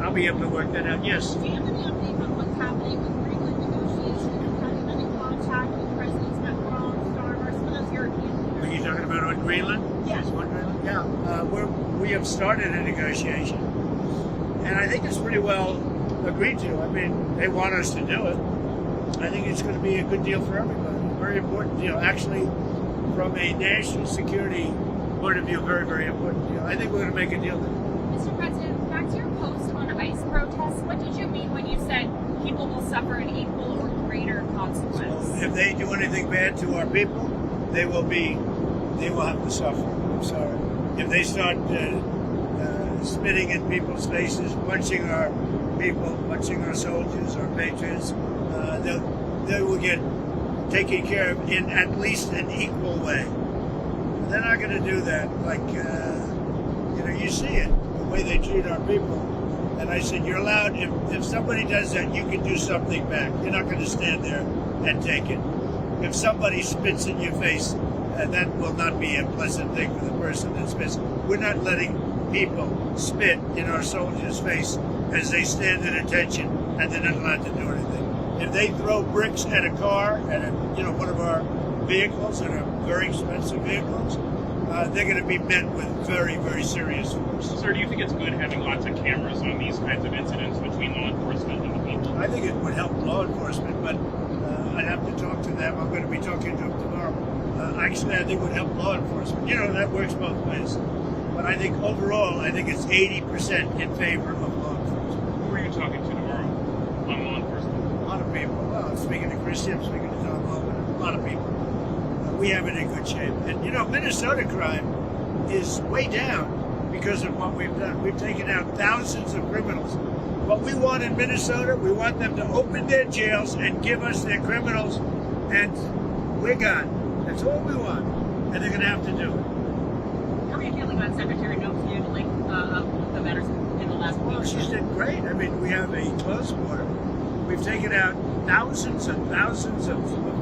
I'll be able to work that out. Yes. Do you have any update on what's happening with Greenland negotiations? Have you been in contact with Presidents Macron, Starmer, some of those European leaders? Are you talking about on Greenland? Yes. On Greenland? Yeah. We have started a negotiation, and I think it's pretty well agreed to. I mean, they want us to do it. I think it's going to be a good deal for everybody. A very important deal. Actually, from a national security point of view, very, very important deal. I think we're going to make a deal there. Mr. President, back to your post on ICE protests, what did you mean when you said people will suffer an equal or greater consequence? If they do anything bad to our people, they will have to suffer. I'm sorry. If they start spitting in people's faces, punching our people, punching our soldiers, our patriots, they will get taken care of in at least an equal way. They're not going to do that. Like, you see it, the way they treat our people. And I said, you're allowed, if somebody does that, you can do something back. You're not going to stand there and take it. If somebody spits in your face, that will not be a pleasant thing for the person that spits. We're not letting people spit in our soldiers' face as they stand at attention and they're not allowed to do anything. If they throw bricks at a car, at one of our vehicles, that are very expensive vehicles, they're going to be met with very, very serious force. Sir, do you think it's good having lots of cameras on these kinds of incidents between law enforcement and the people? I think it would help law enforcement, but I'd have to talk to them. I'm going to be talking to them tomorrow. Actually, I think it would help law enforcement. That works both ways. But I think overall, it's 80% in favor of law enforcement. Who are you talking to tomorrow on law enforcement? A lot of people. Well, I'm speaking to Christie, I'm speaking to Tom Hogan, a lot of people. We have it in good shape. And, Minnesota crime is way down because of what we've done. We've taken out thousands of criminals. What we want in Minnesota, we want them to open their jails and give us their criminals, and we're gone. That's all we want. And they're going to have to do it. How are you feeling about Secretary Noakes handling the matters in the last week? Well, she's done great. I mean, we have a close border. We've taken out thousands and thousands of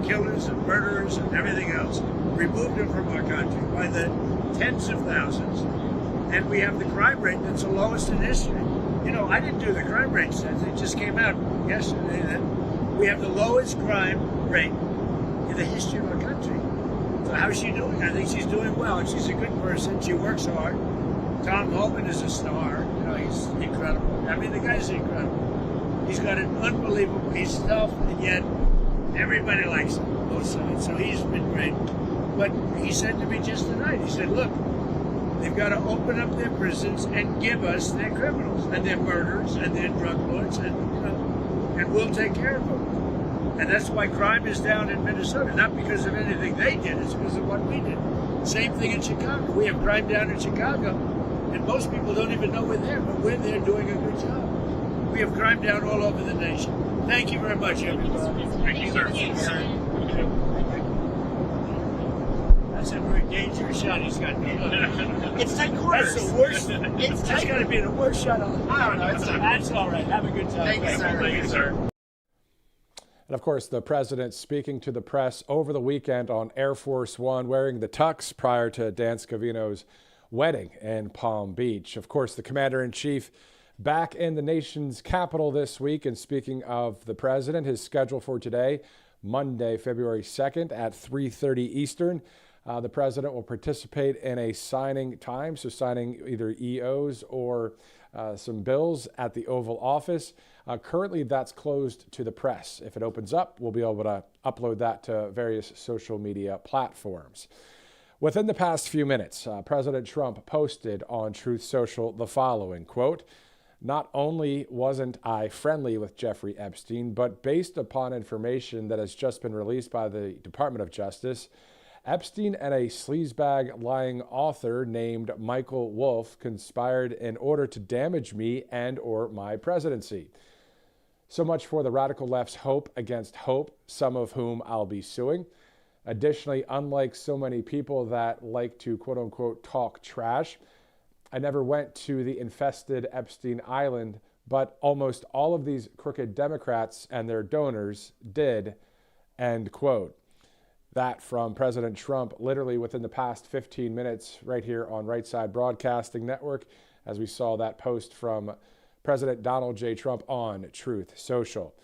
killers and murderers and everything else, removed them from our country by the tens of thousands, and we have the crime rate that's the lowest in history. I didn't do the crime rate stats. It just came out yesterday that we have the lowest crime rate in the history of our country. So how's she doing? I think she's doing well, and she's a good person. She works hard. Tom Hogan is a star. He's incredible. I mean, the guy's incredible. He's got an unbelievable, he's tough, and yet everybody likes him, both sides. So he's been great. But he said to me just tonight, he said, look, they've got to open up their prisons and give us their criminals and their murderers and their drug lords, and we'll take care of them. And that's why crime is down in Minnesota, not because of anything they did, it's because of what we did. Same thing in Chicago. We have crime down in Chicago, and most people don't even know we're there, but we're there doing a good job. We have crime down all over the nation. Thank you very much, everybody. Thank you, sir. That's a very dangerous shot he's got. It's tight quarters. That's the worst. That's got to be the worst shot on the I don't know. That's all right. Have a good time. Thank you, sir. Thank you, sir. And of course, the president speaking to the press over the weekend on Air Force One, wearing the tux prior to Dan Scavino's wedding in Palm Beach. Of course, the commander-in-chief back in the nation's capital this week. And speaking of the president, his schedule for today, Monday, February 2nd at 3:30 Eastern. The president will participate in a signing time, so signing either EOs or some bills at the Oval Office. Currently, that's closed to the press. If it opens up, we'll be able to upload that to various social media platforms. Within the past few minutes, President Trump posted on Truth Social the following, quote, "Not only wasn't I friendly with Jeffrey Epstein, but based upon information that has just been released by the Department of Justice, Epstein and a sleazebag lying author named Michael Wolff conspired in order to damage me and or my presidency. So much for the radical left's hope against hope, some of whom I'll be suing. Additionally, unlike so many people that like to quote unquote talk trash, I never went to the infested Epstein Island, but almost all of these crooked Democrats and their donors did," end quote. That from President Trump literally within the past 15 minutes right here on Right Side Broadcasting Network, as we saw that post from President Donald J. Trump on Truth Social.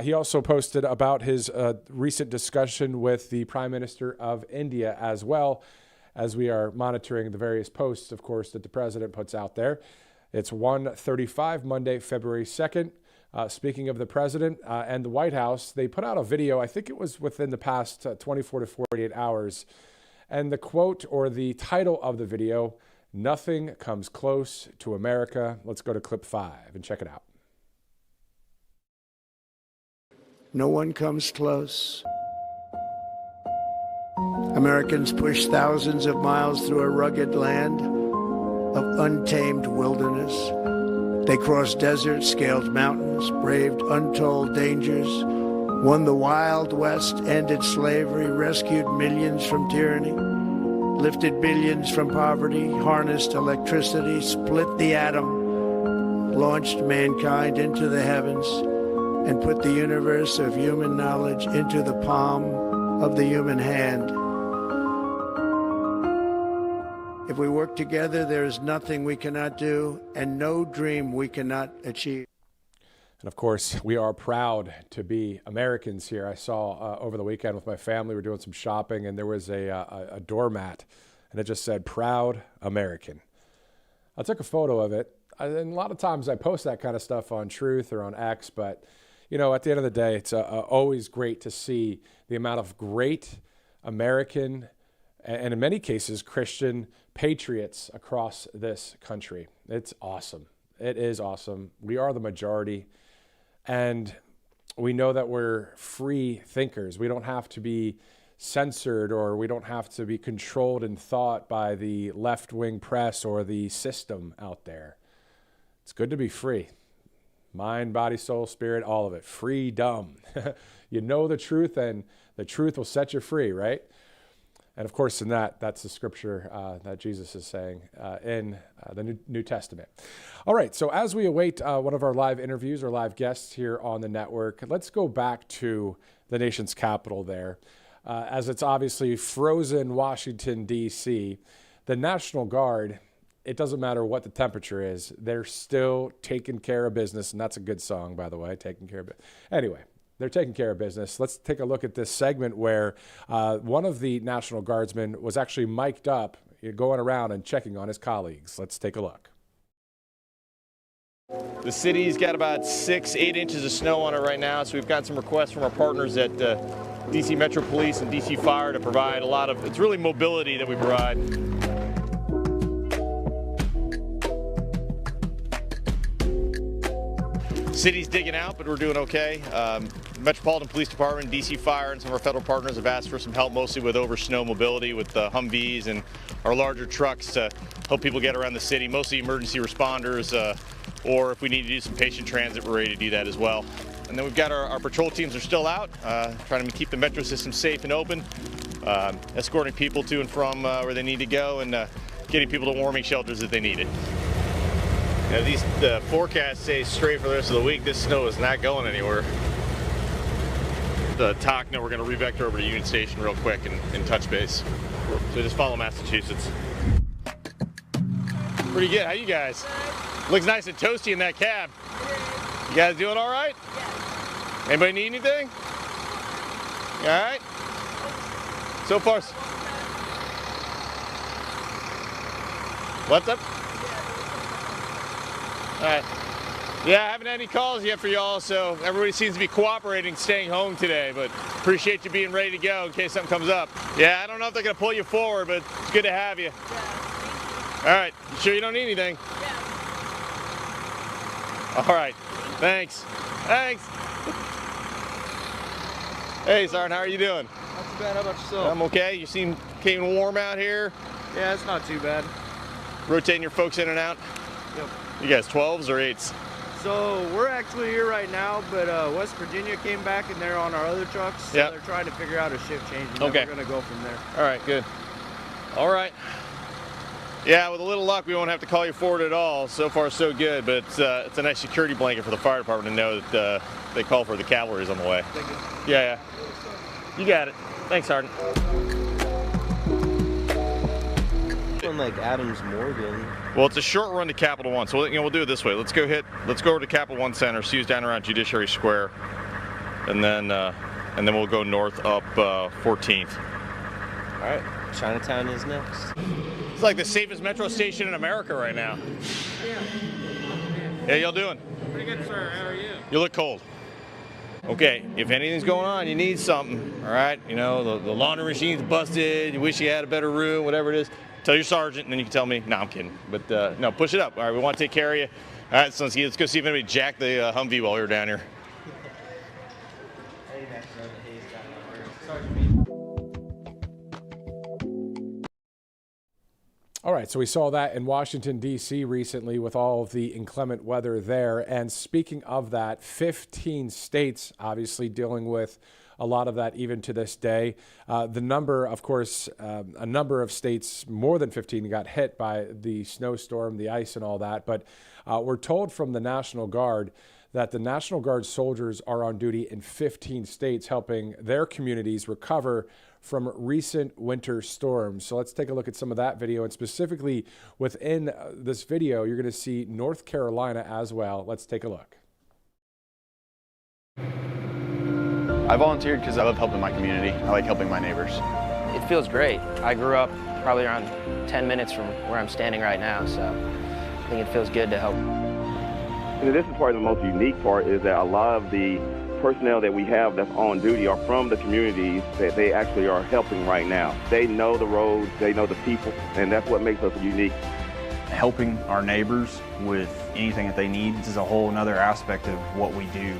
He also posted about his recent discussion with the Prime Minister of India as well. as we are monitoring the various posts, of course, that the president puts out there. It's 1:35 Monday, February 2nd. Speaking of the president and the White House, they put out a video, I think it was within the past 24 to 48 hours. And the quote or the title of the video, "Nothing comes close to America." Let's go to clip 5 and check it out. No one comes close. Americans pushed thousands of miles through a rugged land of untamed wilderness. They crossed deserts, scaled mountains, braved untold dangers, won the Wild West, ended slavery, rescued millions from tyranny, lifted billions from poverty, harnessed electricity, split the atom, launched mankind into the heavens, and put the universe of human knowledge into the palm of the human hand. If we work together, there is nothing we cannot do and no dream we cannot achieve. And of course, we are proud to be Americans here. I saw over the weekend with my family, we were doing some shopping, and there was a doormat, and it just said, "Proud American." I took a photo of it, and a lot of times I post that kind of stuff on Truth or on X, but you know, at the end of the day, it's always great to see the amount of great American and in many cases Christian patriots across this country. It's awesome. It is awesome. We are the majority, and we know that we're free thinkers. We don't have to be censored, or we don't have to be controlled in thought by the left-wing press or the system out there. It's good to be free. Mind, body, soul, spirit, all of it. Freedom. You know the truth, and the truth will set you free, right? And of course, in that's the scripture that Jesus is saying in the New Testament. All right, so as we await one of our live interviews or live guests here on the network, let's go back to the nation's capital there. As it's obviously frozen Washington, D.C., the National Guard, it doesn't matter what the temperature is, they're still taking care of business. And that's a good song, by the way, taking care of it. Anyway, they're taking care of business. Let's take a look at this segment where one of the National Guardsmen was actually mic'd up, going around and checking on his colleagues. Let's take a look. The city's got about 6-8 inches of snow on it right now, so we've got some requests from our partners at DC Metro Police and DC Fire to provide a lot of, it's really mobility that we provide. City's digging out, but we're doing okay. Metropolitan Police Department, DC Fire, and some of our federal partners have asked for some help, mostly with over snow mobility with Humvees and our larger trucks to help people get around the city, mostly emergency responders, or if we need to do some patient transit, we're ready to do that as well. And then we've got our patrol teams are still out, trying to keep the metro system safe and open, escorting people to and from where they need to go, and getting people to warming shelters if they need it. Now, the forecasts say straight for the rest of the week, this snow is not going anywhere. The talk, now we're going to revector over to Union Station real quick and touch base. So just follow Massachusetts. Pretty good. How you guys? Looks nice and toasty in that cab. You guys doing all right? Anybody need anything? All right? So far. What's up? All right. Yeah, I haven't had any calls yet for y'all, so everybody seems to be cooperating, staying home today, but appreciate you being ready to go in case something comes up. Yeah, I don't know if they're going to pull you forward, but it's good to have you. Yeah. All right. You sure you don't need anything? Yeah. All right. Thanks. Thanks. Hey, Sergeant, how are you doing? Not too bad. How about yourself? I'm okay. You seem came warm out here. Yeah, it's not too bad. Rotating your folks in and out? Yep. You guys 12s or 8s? So we're actually here right now, but West Virginia came back and they're on our other trucks. So they're trying to figure out a shift change, and then we're going to go from there. All right, good. All right. Yeah, with a little luck, we won't have to call you forward at all. So far, so good, but it's a nice security blanket for the fire department to know that they call for the cavalry's on the way. Thank you. Yeah. You got it. Thanks, Sergeant. Like Adams Morgan. Well, it's a short run to Capital One, so we'll do it this way. Let's go over to Capital One Center, see who's down around Judiciary Square, and then we'll go north up 14th. All right. Chinatown is next. It's like the safest metro station in America right now. How y'all doing? Pretty good, sir. How are you? You look cold. Okay, if anything's going on, you need something, all right? You know, the laundry machine's busted, you wish you had a better room, whatever it is. Tell your sergeant, and then you can tell me. No, I'm kidding. But no, push it up. All right, we want to take care of you. All right, so let's go see if anybody jacked the Humvee while we were down here. All right, so we saw that in Washington, D.C. recently with all of the inclement weather there. And speaking of that, 15 states obviously dealing with a lot of that even to this day. The number, of course, a number of states, more than 15, got hit by the snowstorm, the ice and all that. But we're told from the National Guard that the National Guard soldiers are on duty in 15 states helping their communities recover from recent winter storms. So let's take a look at some of that video. And specifically within this video, you're going to see North Carolina as well. Let's take a look. I volunteered because I love helping my community. I like helping my neighbors. It feels great. I grew up probably around 10 minutes from where I'm standing right now, so I think it feels good to help. And this is probably the most unique part is that a lot of the personnel that we have that's on duty are from the communities that they actually are helping right now. They know the roads, they know the people, and that's what makes us unique. Helping our neighbors with anything that they need is a whole other aspect of what we do.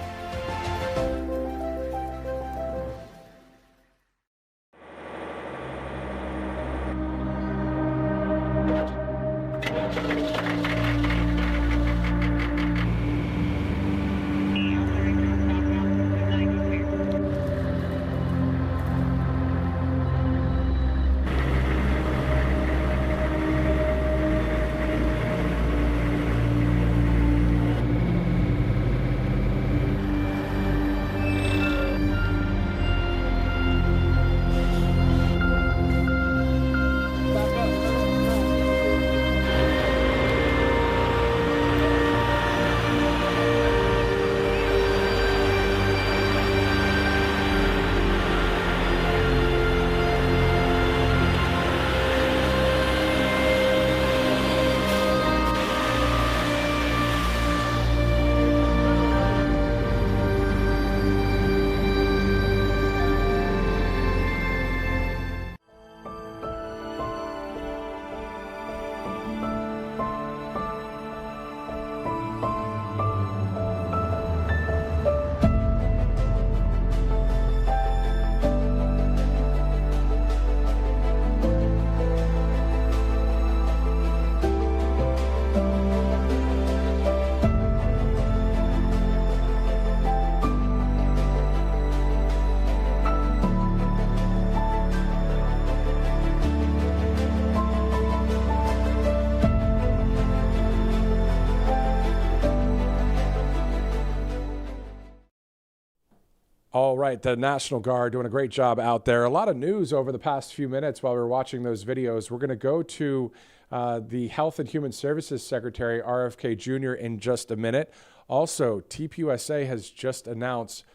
All right, the National Guard doing a great job out there. A lot of news over the past few minutes while we were watching those videos. We're going to go to the Health and Human Services Secretary, RFK Jr., in just a minute. Also, tvOS has just announced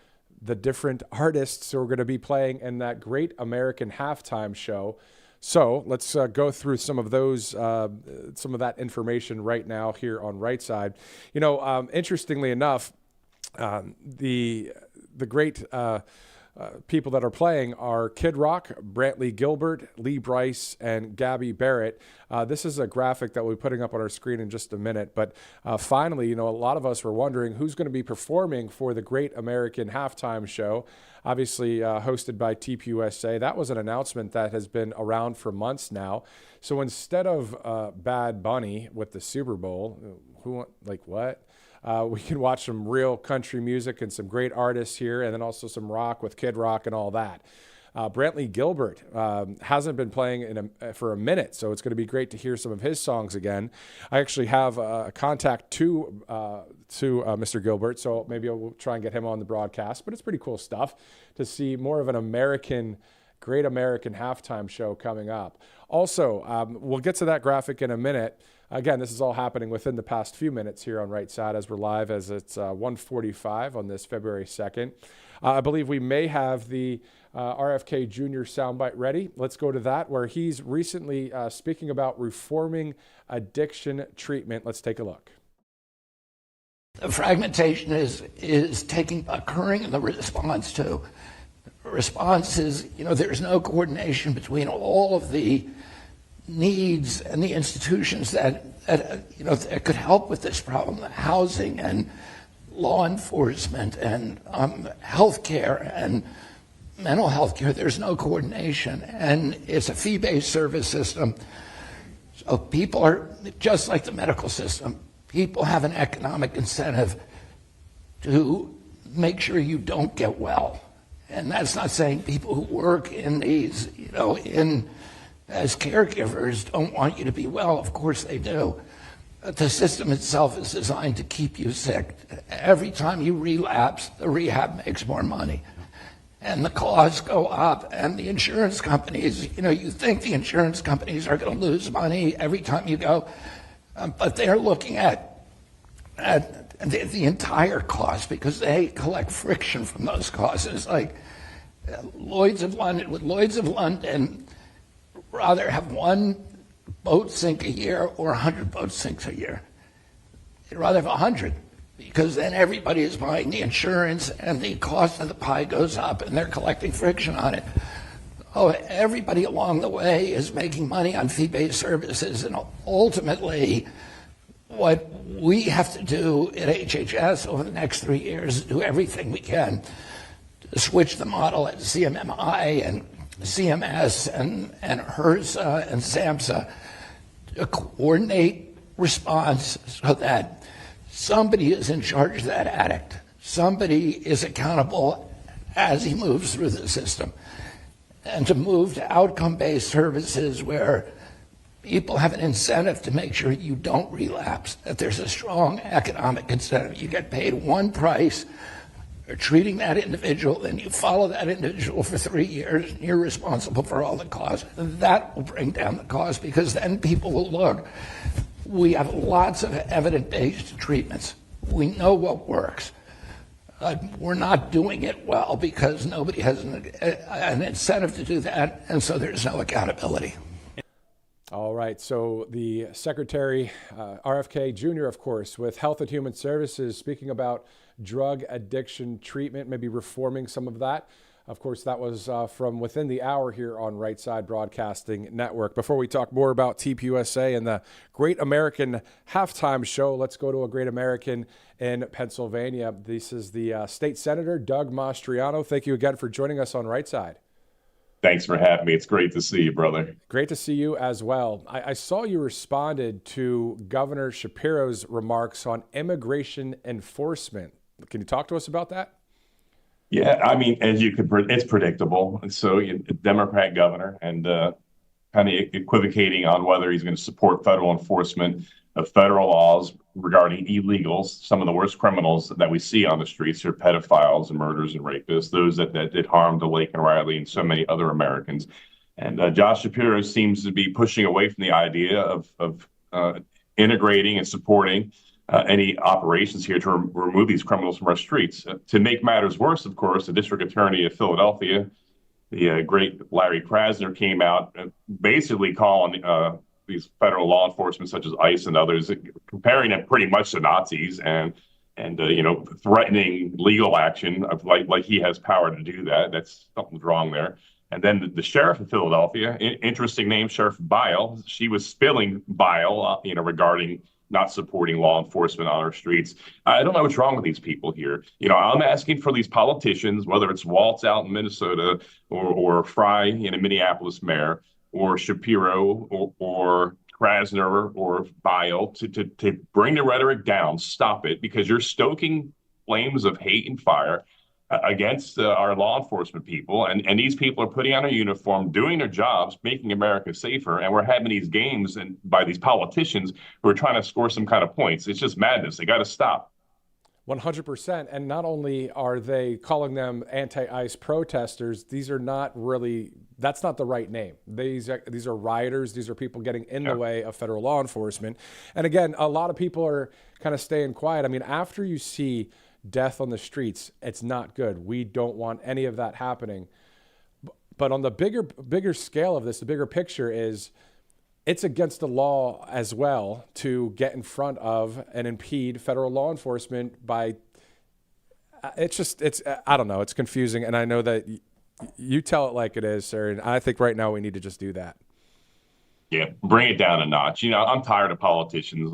the different artists who are going to be playing in that Great American Halftime Show. So let's go through some of those, some of that information right now here on Right Side. You know, interestingly enough, the great people that are playing are Kid Rock, Brantley Gilbert, Lee Brice, and Gabby Barrett. This is a graphic that we'll be putting up on our screen in just a minute. But finally, you know, a lot of us were wondering who's going to be performing for the Great American Halftime Show, obviously hosted by tvOS. That was an announcement that has been around for months now. So instead of Bad Bunny with the Super Bowl, what? We can watch some real country music and some great artists here, and then also some rock with Kid Rock and all that. Brantley Gilbert hasn't been playing for a minute, so it's going to be great to hear some of his songs again. I actually have a contact to Mr. Gilbert, so maybe we'll try and get him on the broadcast. But it's pretty cool stuff to see more of an Great American Halftime Show coming up. Also, we'll get to that graphic in a minute. Again, this is all happening within the past few minutes here on Right Side as we're live, as it's 1:45 on this February 2nd. I believe we may have the RFK Jr. soundbite ready. Let's go to that, where he's recently speaking about reforming addiction treatment. Let's take a look. The fragmentation is occurring in the response to. Response is, there's no coordination between all of the needs and the institutions that could help with this problem: housing and law enforcement and healthcare and mental health care. There's no coordination, and it's a fee-based service system. So people are, just like the medical system, people have an economic incentive to make sure you don't get well. And that's not saying people who work in these, as caregivers don't want you to be well. Of course they do. But the system itself is designed to keep you sick. Every time you relapse, the rehab makes more money. And the costs go up, and the insurance companies, you think the insurance companies are going to lose money every time you go, but they're looking at the entire cost, because they collect friction from those costs. It's like Lloyd's of London rather have one boat sink a year or 100 boat sinks a year. They'd rather have 100, because then everybody is buying the insurance and the cost of the pie goes up and they're collecting friction on it. Oh, everybody along the way is making money on fee-based services, and ultimately what we have to do at HHS over the next 3 years is do everything we can to switch the model at CMMI and CMS and HRSA and SAMHSA to coordinate response so that somebody is in charge of that addict. Somebody is accountable as he moves through the system. And to move to outcome-based services where people have an incentive to make sure you don't relapse, that there's a strong economic incentive. You get paid one price for treating that individual, then you follow that individual for 3 years, and you're responsible for all the costs. And that will bring down the cost, because then people will look. We have lots of evidence-based treatments. We know what works. We're not doing it well because nobody has an incentive to do that, and so there's no accountability. All right, so the Secretary, RFK Jr., of course, with Health and Human Services, speaking about drug addiction treatment, maybe reforming some of that. Of course, that was from within the hour here on Right Side Broadcasting Network. Before we talk more about TPUSA and the Great American Halftime Show, let's go to a Great American in Pennsylvania. This is the State Senator, Doug Mastriano. Thank you again for joining us on Right Side. Thanks for having me. It's great to see you, brother. Great to see you as well. I saw you responded to Governor Shapiro's remarks on immigration enforcement. Can you talk to us about that? Yeah, I mean, as you could, it's predictable. And so, Democrat governor, and kind of equivocating on whether he's going to support federal enforcement of federal laws regarding illegals. Some of the worst criminals that we see on the streets are pedophiles and murderers and rapists, those that did harm to Lake and Riley and so many other Americans. And Josh Shapiro seems to be pushing away from the idea of integrating and supporting any operations here to remove these criminals from our streets. To make matters worse, of course, the district attorney of Philadelphia, the great Larry Krasner, came out basically calling these federal law enforcement, such as ICE and others, comparing them pretty much to Nazis and threatening legal action of like he has power to do that. That's something's wrong there. And then the sheriff of Philadelphia, interesting name, Sheriff Bile, she was spilling bile, regarding not supporting law enforcement on our streets. I don't know what's wrong with these people here. I'm asking for these politicians, whether it's Waltz out in Minnesota or Fry in a Minneapolis mayor, or Shapiro or Krasner or Bile, to bring the rhetoric down, stop it, because you're stoking flames of hate and fire against our law enforcement people. And these people are putting on a uniform, doing their jobs, making America safer. And we're having these games and by these politicians who are trying to score some kind of points. It's just madness. They got to stop. 100%. And not only are they calling them anti-ICE protesters, these are not really, that's not the right name. These are rioters. These are people getting in the way of federal law enforcement. And again, a lot of people are kind of staying quiet. I mean, after you see death on the streets, it's not good. We don't want any of that happening. But on the bigger scale of this, the bigger picture is it's against the law as well to get in front of and impede federal law enforcement by I don't know. It's confusing. And I know that you tell it like it is, sir. And I think right now we need to just do that. Yeah, bring it down a notch. I'm tired of politicians,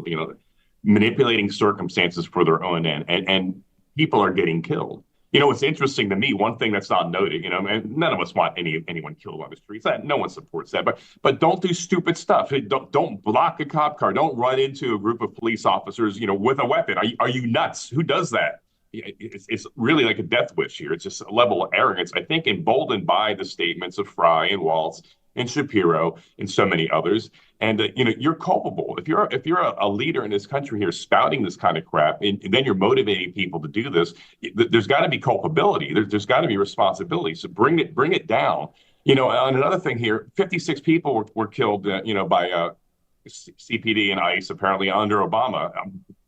manipulating circumstances for their own end, and people are getting killed. It's interesting to me, one thing that's not noted, and none of us want anyone killed on the streets. No one supports that. But don't do stupid stuff. Don't block a cop car. Don't run into a group of police officers, with a weapon. Are you nuts? Who does that? It's really like a death wish here. It's just a level of arrogance, I think, emboldened by the statements of Fry and Waltz and Shapiro and so many others. And you're culpable if you're a leader in this country here spouting this kind of crap, and then you're motivating people to do this. There's got to be culpability. There's got to be responsibility. So bring it down. On another thing here, 56 people were killed, by CPD and ICE apparently under Obama.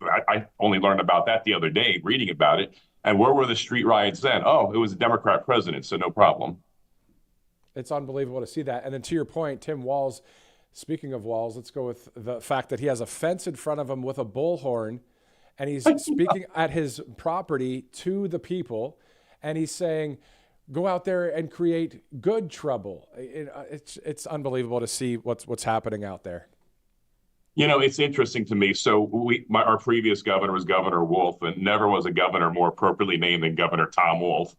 I only learned about that the other day, reading about it. And where were the street riots then? Oh, it was a Democrat president, so no problem. It's unbelievable to see that. And then to your point, Tim Walz, speaking of Walz, let's go with the fact that he has a fence in front of him with a bullhorn, and he's speaking at his property to the people, and he's saying, go out there and create good trouble. It's unbelievable to see what's happening out there. It's interesting to me. So our previous governor was Governor Wolf, and never was a governor more appropriately named than Governor Tom Wolf,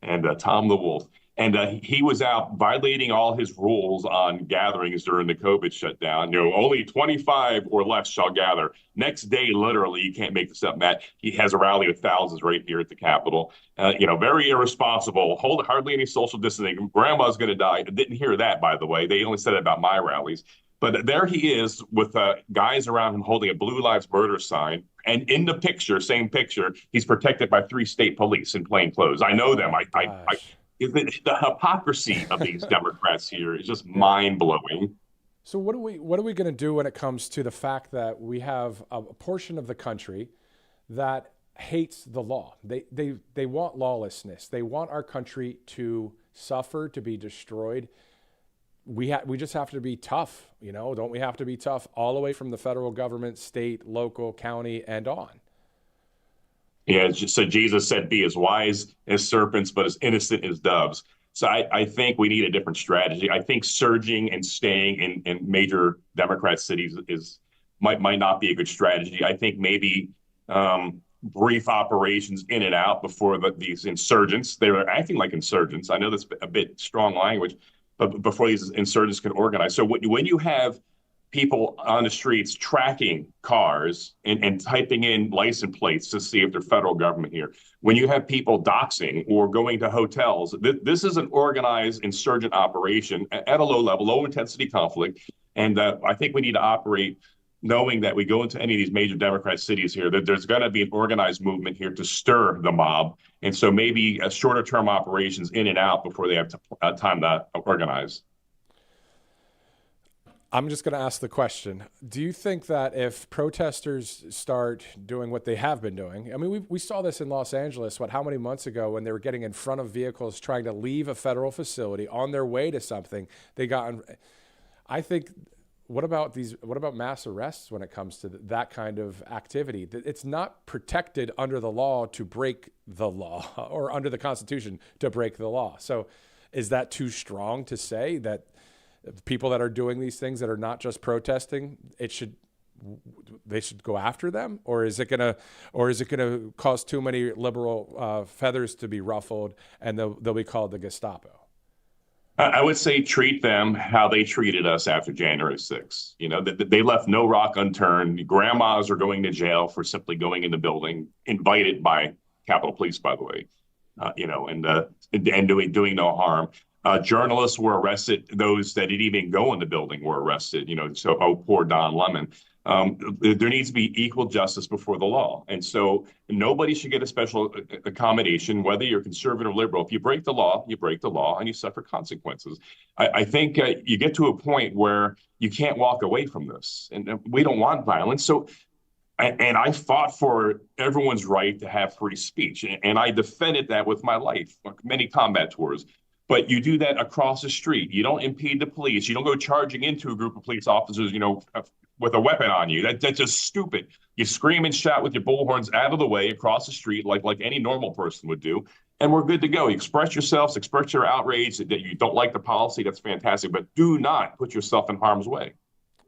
and Tom the Wolf. And he was out violating all his rules on gatherings during the COVID shutdown. Only 25 or less shall gather. Next day, literally, you can't make this up, Matt. He has a rally with thousands right here at the Capitol. Very irresponsible. Hardly any social distancing. Grandma's going to die. I didn't hear that, by the way. They only said it about my rallies. But there he is with guys around him holding a Blue Lives Murder sign. And in the picture, same picture, he's protected by 3 state police in plain clothes. I know them. The hypocrisy of these Democrats here is just mind-blowing. So what are we going to do when it comes to the fact that we have a portion of the country that hates the law? They want lawlessness. They want our country to suffer, to be destroyed. We just have to be tough, don't we have to be tough all the way from the federal government, state, local, county, and on? Yeah, so Jesus said, be as wise as serpents, but as innocent as doves. So I think we need a different strategy. I think surging and staying in major Democrat cities might not be a good strategy. I think maybe brief operations in and out before these insurgents, they were acting like insurgents. I know that's a bit strong language, but before these insurgents can organize. So when you have people on the streets tracking cars and typing in license plates to see if they're federal government here, when you have people doxing or going to hotels, this is an organized insurgent operation at a low level, low intensity conflict. And I think we need to operate knowing that we go into any of these major Democrat cities here, that there's going to be an organized movement here to stir the mob. And so maybe a shorter term operations in and out before they have time to organize. I'm just going to ask the question. Do you think that if protesters start doing what they have been doing, I mean, we saw this in Los Angeles, how many months ago when they were getting in front of vehicles trying to leave a federal facility on their way to something, I think, what about mass arrests when it comes to that kind of activity? It's not protected under the law to break the law or under the Constitution to break the law. So is that too strong to say that people that are doing these things that are not just protesting, they should go after them, or is it gonna cause too many liberal feathers to be ruffled and they'll be called the Gestapo? I would say treat them how they treated us after January 6th. They left no rock unturned. Grandmas are going to jail for simply going in the building, invited by Capitol Police, by the way, and doing no harm. Journalists were arrested. Those that didn't even go in the building were arrested. Poor Don Lemon. There needs to be equal justice before the law. And so nobody should get a special accommodation, whether you're conservative or liberal. If you break the law, you break the law and you suffer consequences. I think you get to a point where you can't walk away from this. And we don't want violence. So, and I fought for everyone's right to have free speech. And I defended that with my life, many combat tours. but you do that across the street. You don't impede the police. You don't go charging into a group of police officers, with a weapon on you. That's just stupid. You scream and shout with your bullhorns out of the way across the street like any normal person would do, and we're good to go. Express yourselves, express your outrage that you don't like the policy. That's fantastic, but do not put yourself in harm's way.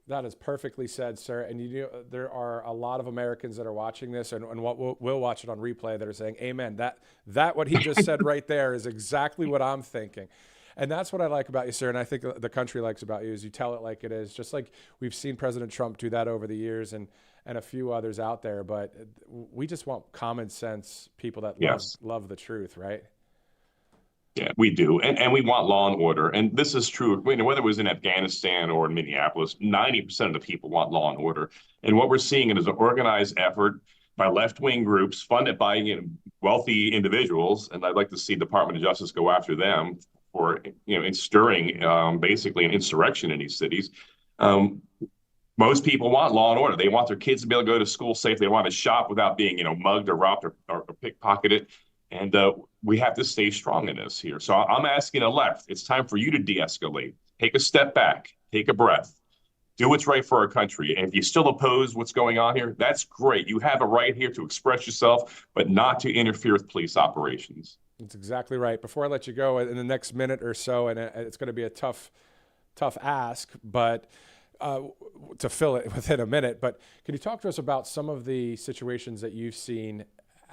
That is perfectly said, sir. And there are a lot of Americans that are watching this and what will watch it on replay that are saying, amen. That what he just said right there is exactly what I'm thinking. And that's what I like about you, sir. And I think the country likes about you is you tell it like it is, just like we've seen President Trump do that over the years and a few others out there. But we just want common sense people that love the truth, right? Yeah, we do. And we want law and order. And this is true. Whether it was in Afghanistan or in Minneapolis, 90% of the people want law and order. And what we're seeing is an organized effort by left-wing groups funded by wealthy individuals. And I'd like to see the Department of Justice go after them for stirring basically an insurrection in these cities. Most people want law and order. They want their kids to be able to go to school safe. They want to shop without being mugged or robbed or pickpocketed. And we have to stay strong in this here. So I'm asking the left, it's time for you to de-escalate. Take a step back, take a breath, do what's right for our country. And if you still oppose what's going on here, that's great. You have a right here to express yourself, but not to interfere with police operations. That's exactly right. Before I let you go in the next minute or so, and it's going to be a tough ask, but to fill it within a minute, but can you talk to us about some of the situations that you've seen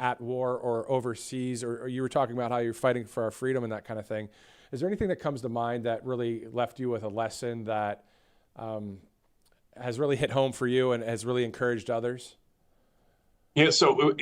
at war or overseas, or you were talking about how you're fighting for our freedom and that kind of thing. Is there anything that comes to mind that really left you with a lesson that has really hit home for you and has really encouraged others? Yeah, so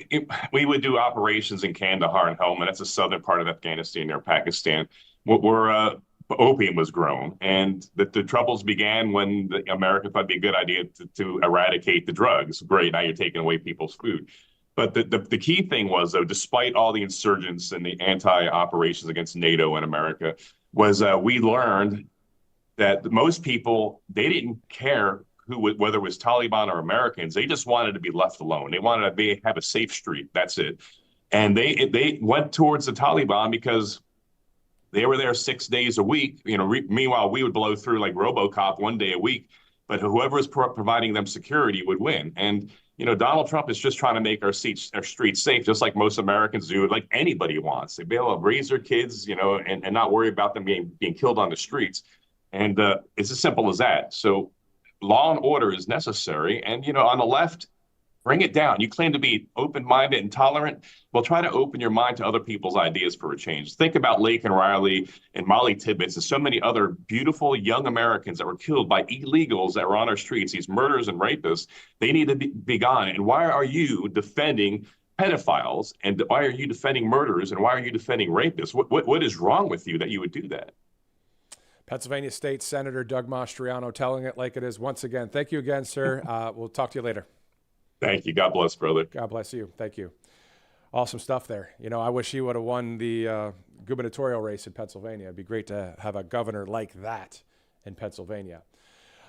we would do operations in Kandahar and Helmand. That's the southern part of Afghanistan near Pakistan, where opium was grown. And the troubles began when America thought it'd be a good idea to eradicate the drugs. Great, now you're taking away people's food. But the key thing was, though, despite all the insurgents and the anti-operations against NATO and America, was we learned that most people, they didn't care whether it was Taliban or Americans. They just wanted to be left alone. They wanted to have a safe street. That's it. And they went towards the Taliban because they were there 6 days a week. Meanwhile, we would blow through like RoboCop 1 day a week. But whoever was providing them security would win. And Donald Trump is just trying to make our streets safe, just like most Americans do, like anybody wants. They'd be able to raise their kids, and not worry about them being killed on the streets. And it's as simple as that. So law and order is necessary. And, on the left, bring it down. You claim to be open-minded and tolerant. Well, try to open your mind to other people's ideas for a change. Think about Laken Riley and Molly Tibbetts and so many other beautiful young Americans that were killed by illegals that were on our streets, these murderers and rapists. They need to be gone. And why are you defending pedophiles? And why are you defending murderers? And why are you defending rapists? What is wrong with you that you would do that? Pennsylvania State Senator Doug Mastriano telling it like it is once again. Thank you again, sir. We'll talk to you later. Thank you. God bless, brother. God bless you. Thank you. Awesome stuff there. I wish he would have won the gubernatorial race in Pennsylvania. It'd be great to have a governor like that in Pennsylvania.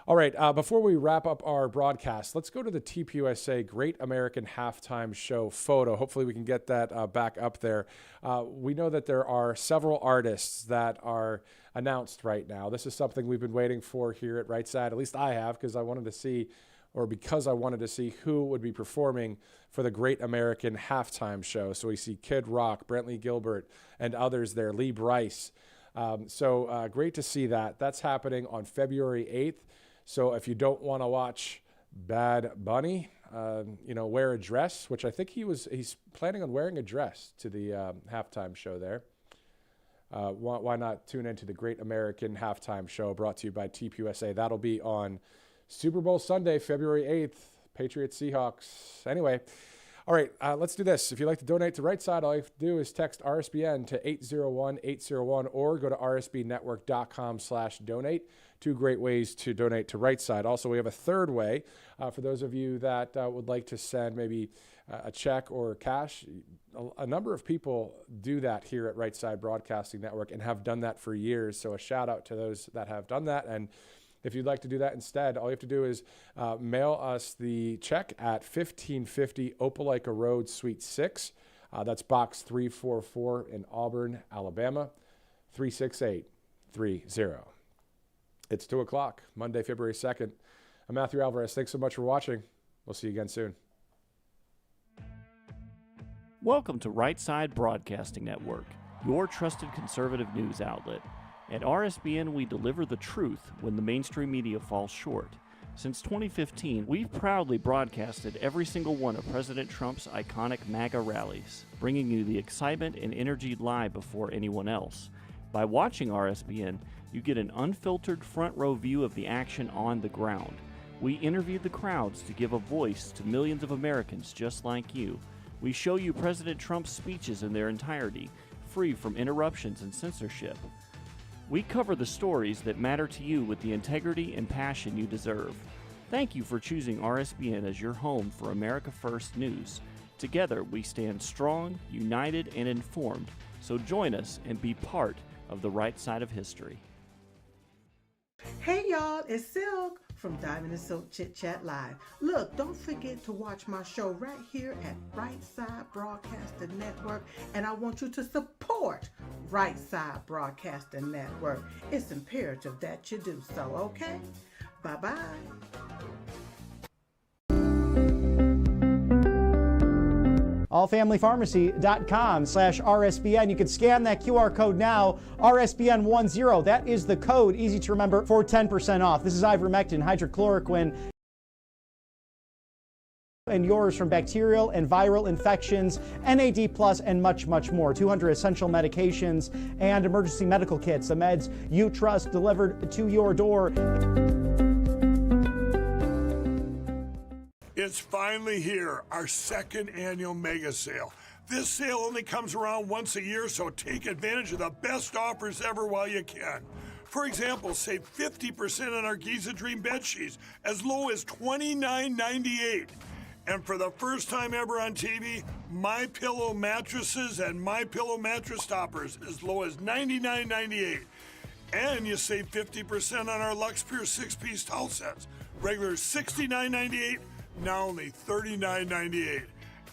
All right, before we wrap up our broadcast, let's go to the TPUSA Great American Halftime Show photo. Hopefully we can get that back up there. We know that there are several artists that are announced right now. This is something we've been waiting for here at Right Side. At least I have, because I wanted to see who would be performing for the Great American Halftime Show. So we see Kid Rock, Brentley Gilbert, and others there, Lee Brice. So great to see that. That's happening on February 8th. So if you don't want to watch Bad Bunny, wear a dress, which I think he's planning on wearing a dress to the halftime show there. Why not tune into the Great American Halftime Show brought to you by TPUSA? That'll be on Super Bowl Sunday, February 8th, Patriots, Seahawks. Anyway, all right, let's do this. If you'd like to donate to Right Side, all you have to do is text RSBN to 801-801 or go to rsbnetwork.com/donate. Two great ways to donate to Right Side. Also, we have a third way for those of you that would like to send maybe a check or cash. A number of people do that here at Right Side Broadcasting Network and have done that for years. So a shout out to those that have done that. And if you'd like to do that instead, all you have to do is mail us the check at 1550 Opelika Road, Suite 6. That's Box 344 in Auburn, Alabama. 888-368-3630. It's 2 o'clock, Monday, February 2nd. I'm Matthew Alvarez. Thanks so much for watching. We'll see you again soon. Welcome to Right Side Broadcasting Network, your trusted conservative news outlet. At RSBN, we deliver the truth when the mainstream media falls short. Since 2015, we've proudly broadcasted every single one of President Trump's iconic MAGA rallies, bringing you the excitement and energy live before anyone else. By watching RSBN, you get an unfiltered front row view of the action on the ground. We interview the crowds to give a voice to millions of Americans just like you. We show you President Trump's speeches in their entirety, free from interruptions and censorship. We cover the stories that matter to you with the integrity and passion you deserve. Thank you for choosing RSBN as your home for America First News. Together, we stand strong, united, and informed. So join us and be part of the right side of history. Hey y'all, it's Silk from Diamond and Silk Chit Chat Live. Look, don't forget to watch my show right here at Right Side Broadcasting Network, and I want you to support Right Side Broadcasting Network. It's imperative that you do so, okay? Bye-bye. allfamilypharmacy.com/RSBN. You can scan that QR code now, RSBN10. That is the code, easy to remember, for 10% off. This is ivermectin, hydrochloroquine, and yours from bacterial and viral infections, NAD+, and much, much more. 200 essential medications and emergency medical kits, the meds you trust delivered to your door. It's finally here, our second annual mega sale. This sale only comes around once a year, so take advantage of the best offers ever while you can. For example, save 50% on our Giza Dream bed sheets, as low as $29.98. And for the first time ever on TV, MyPillow mattresses and MyPillow mattress toppers, as low as $99.98. And you save 50% on our Lux Pure 6-piece towel sets, regular $69.98. Now only $39.98.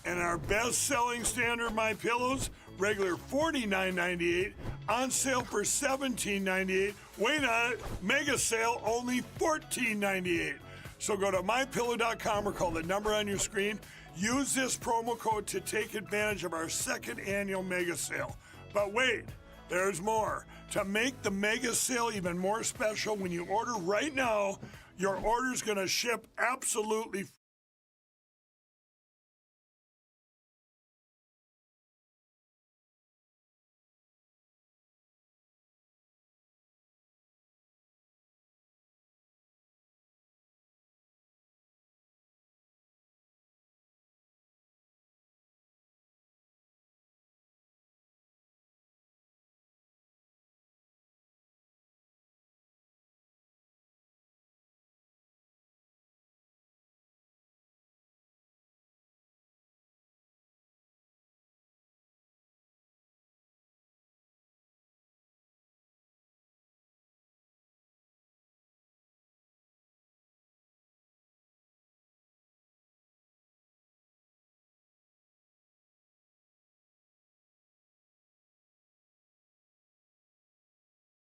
And our best-selling standard My Pillows, regular $49.98, on sale for $17.98. Wait on it, mega sale, only $14.98. So go to mypillow.com or call the number on your screen. Use this promo code to take advantage of our second annual mega sale. But wait, there's more. To make the mega sale even more special, when you order right now, your order's going to ship absolutely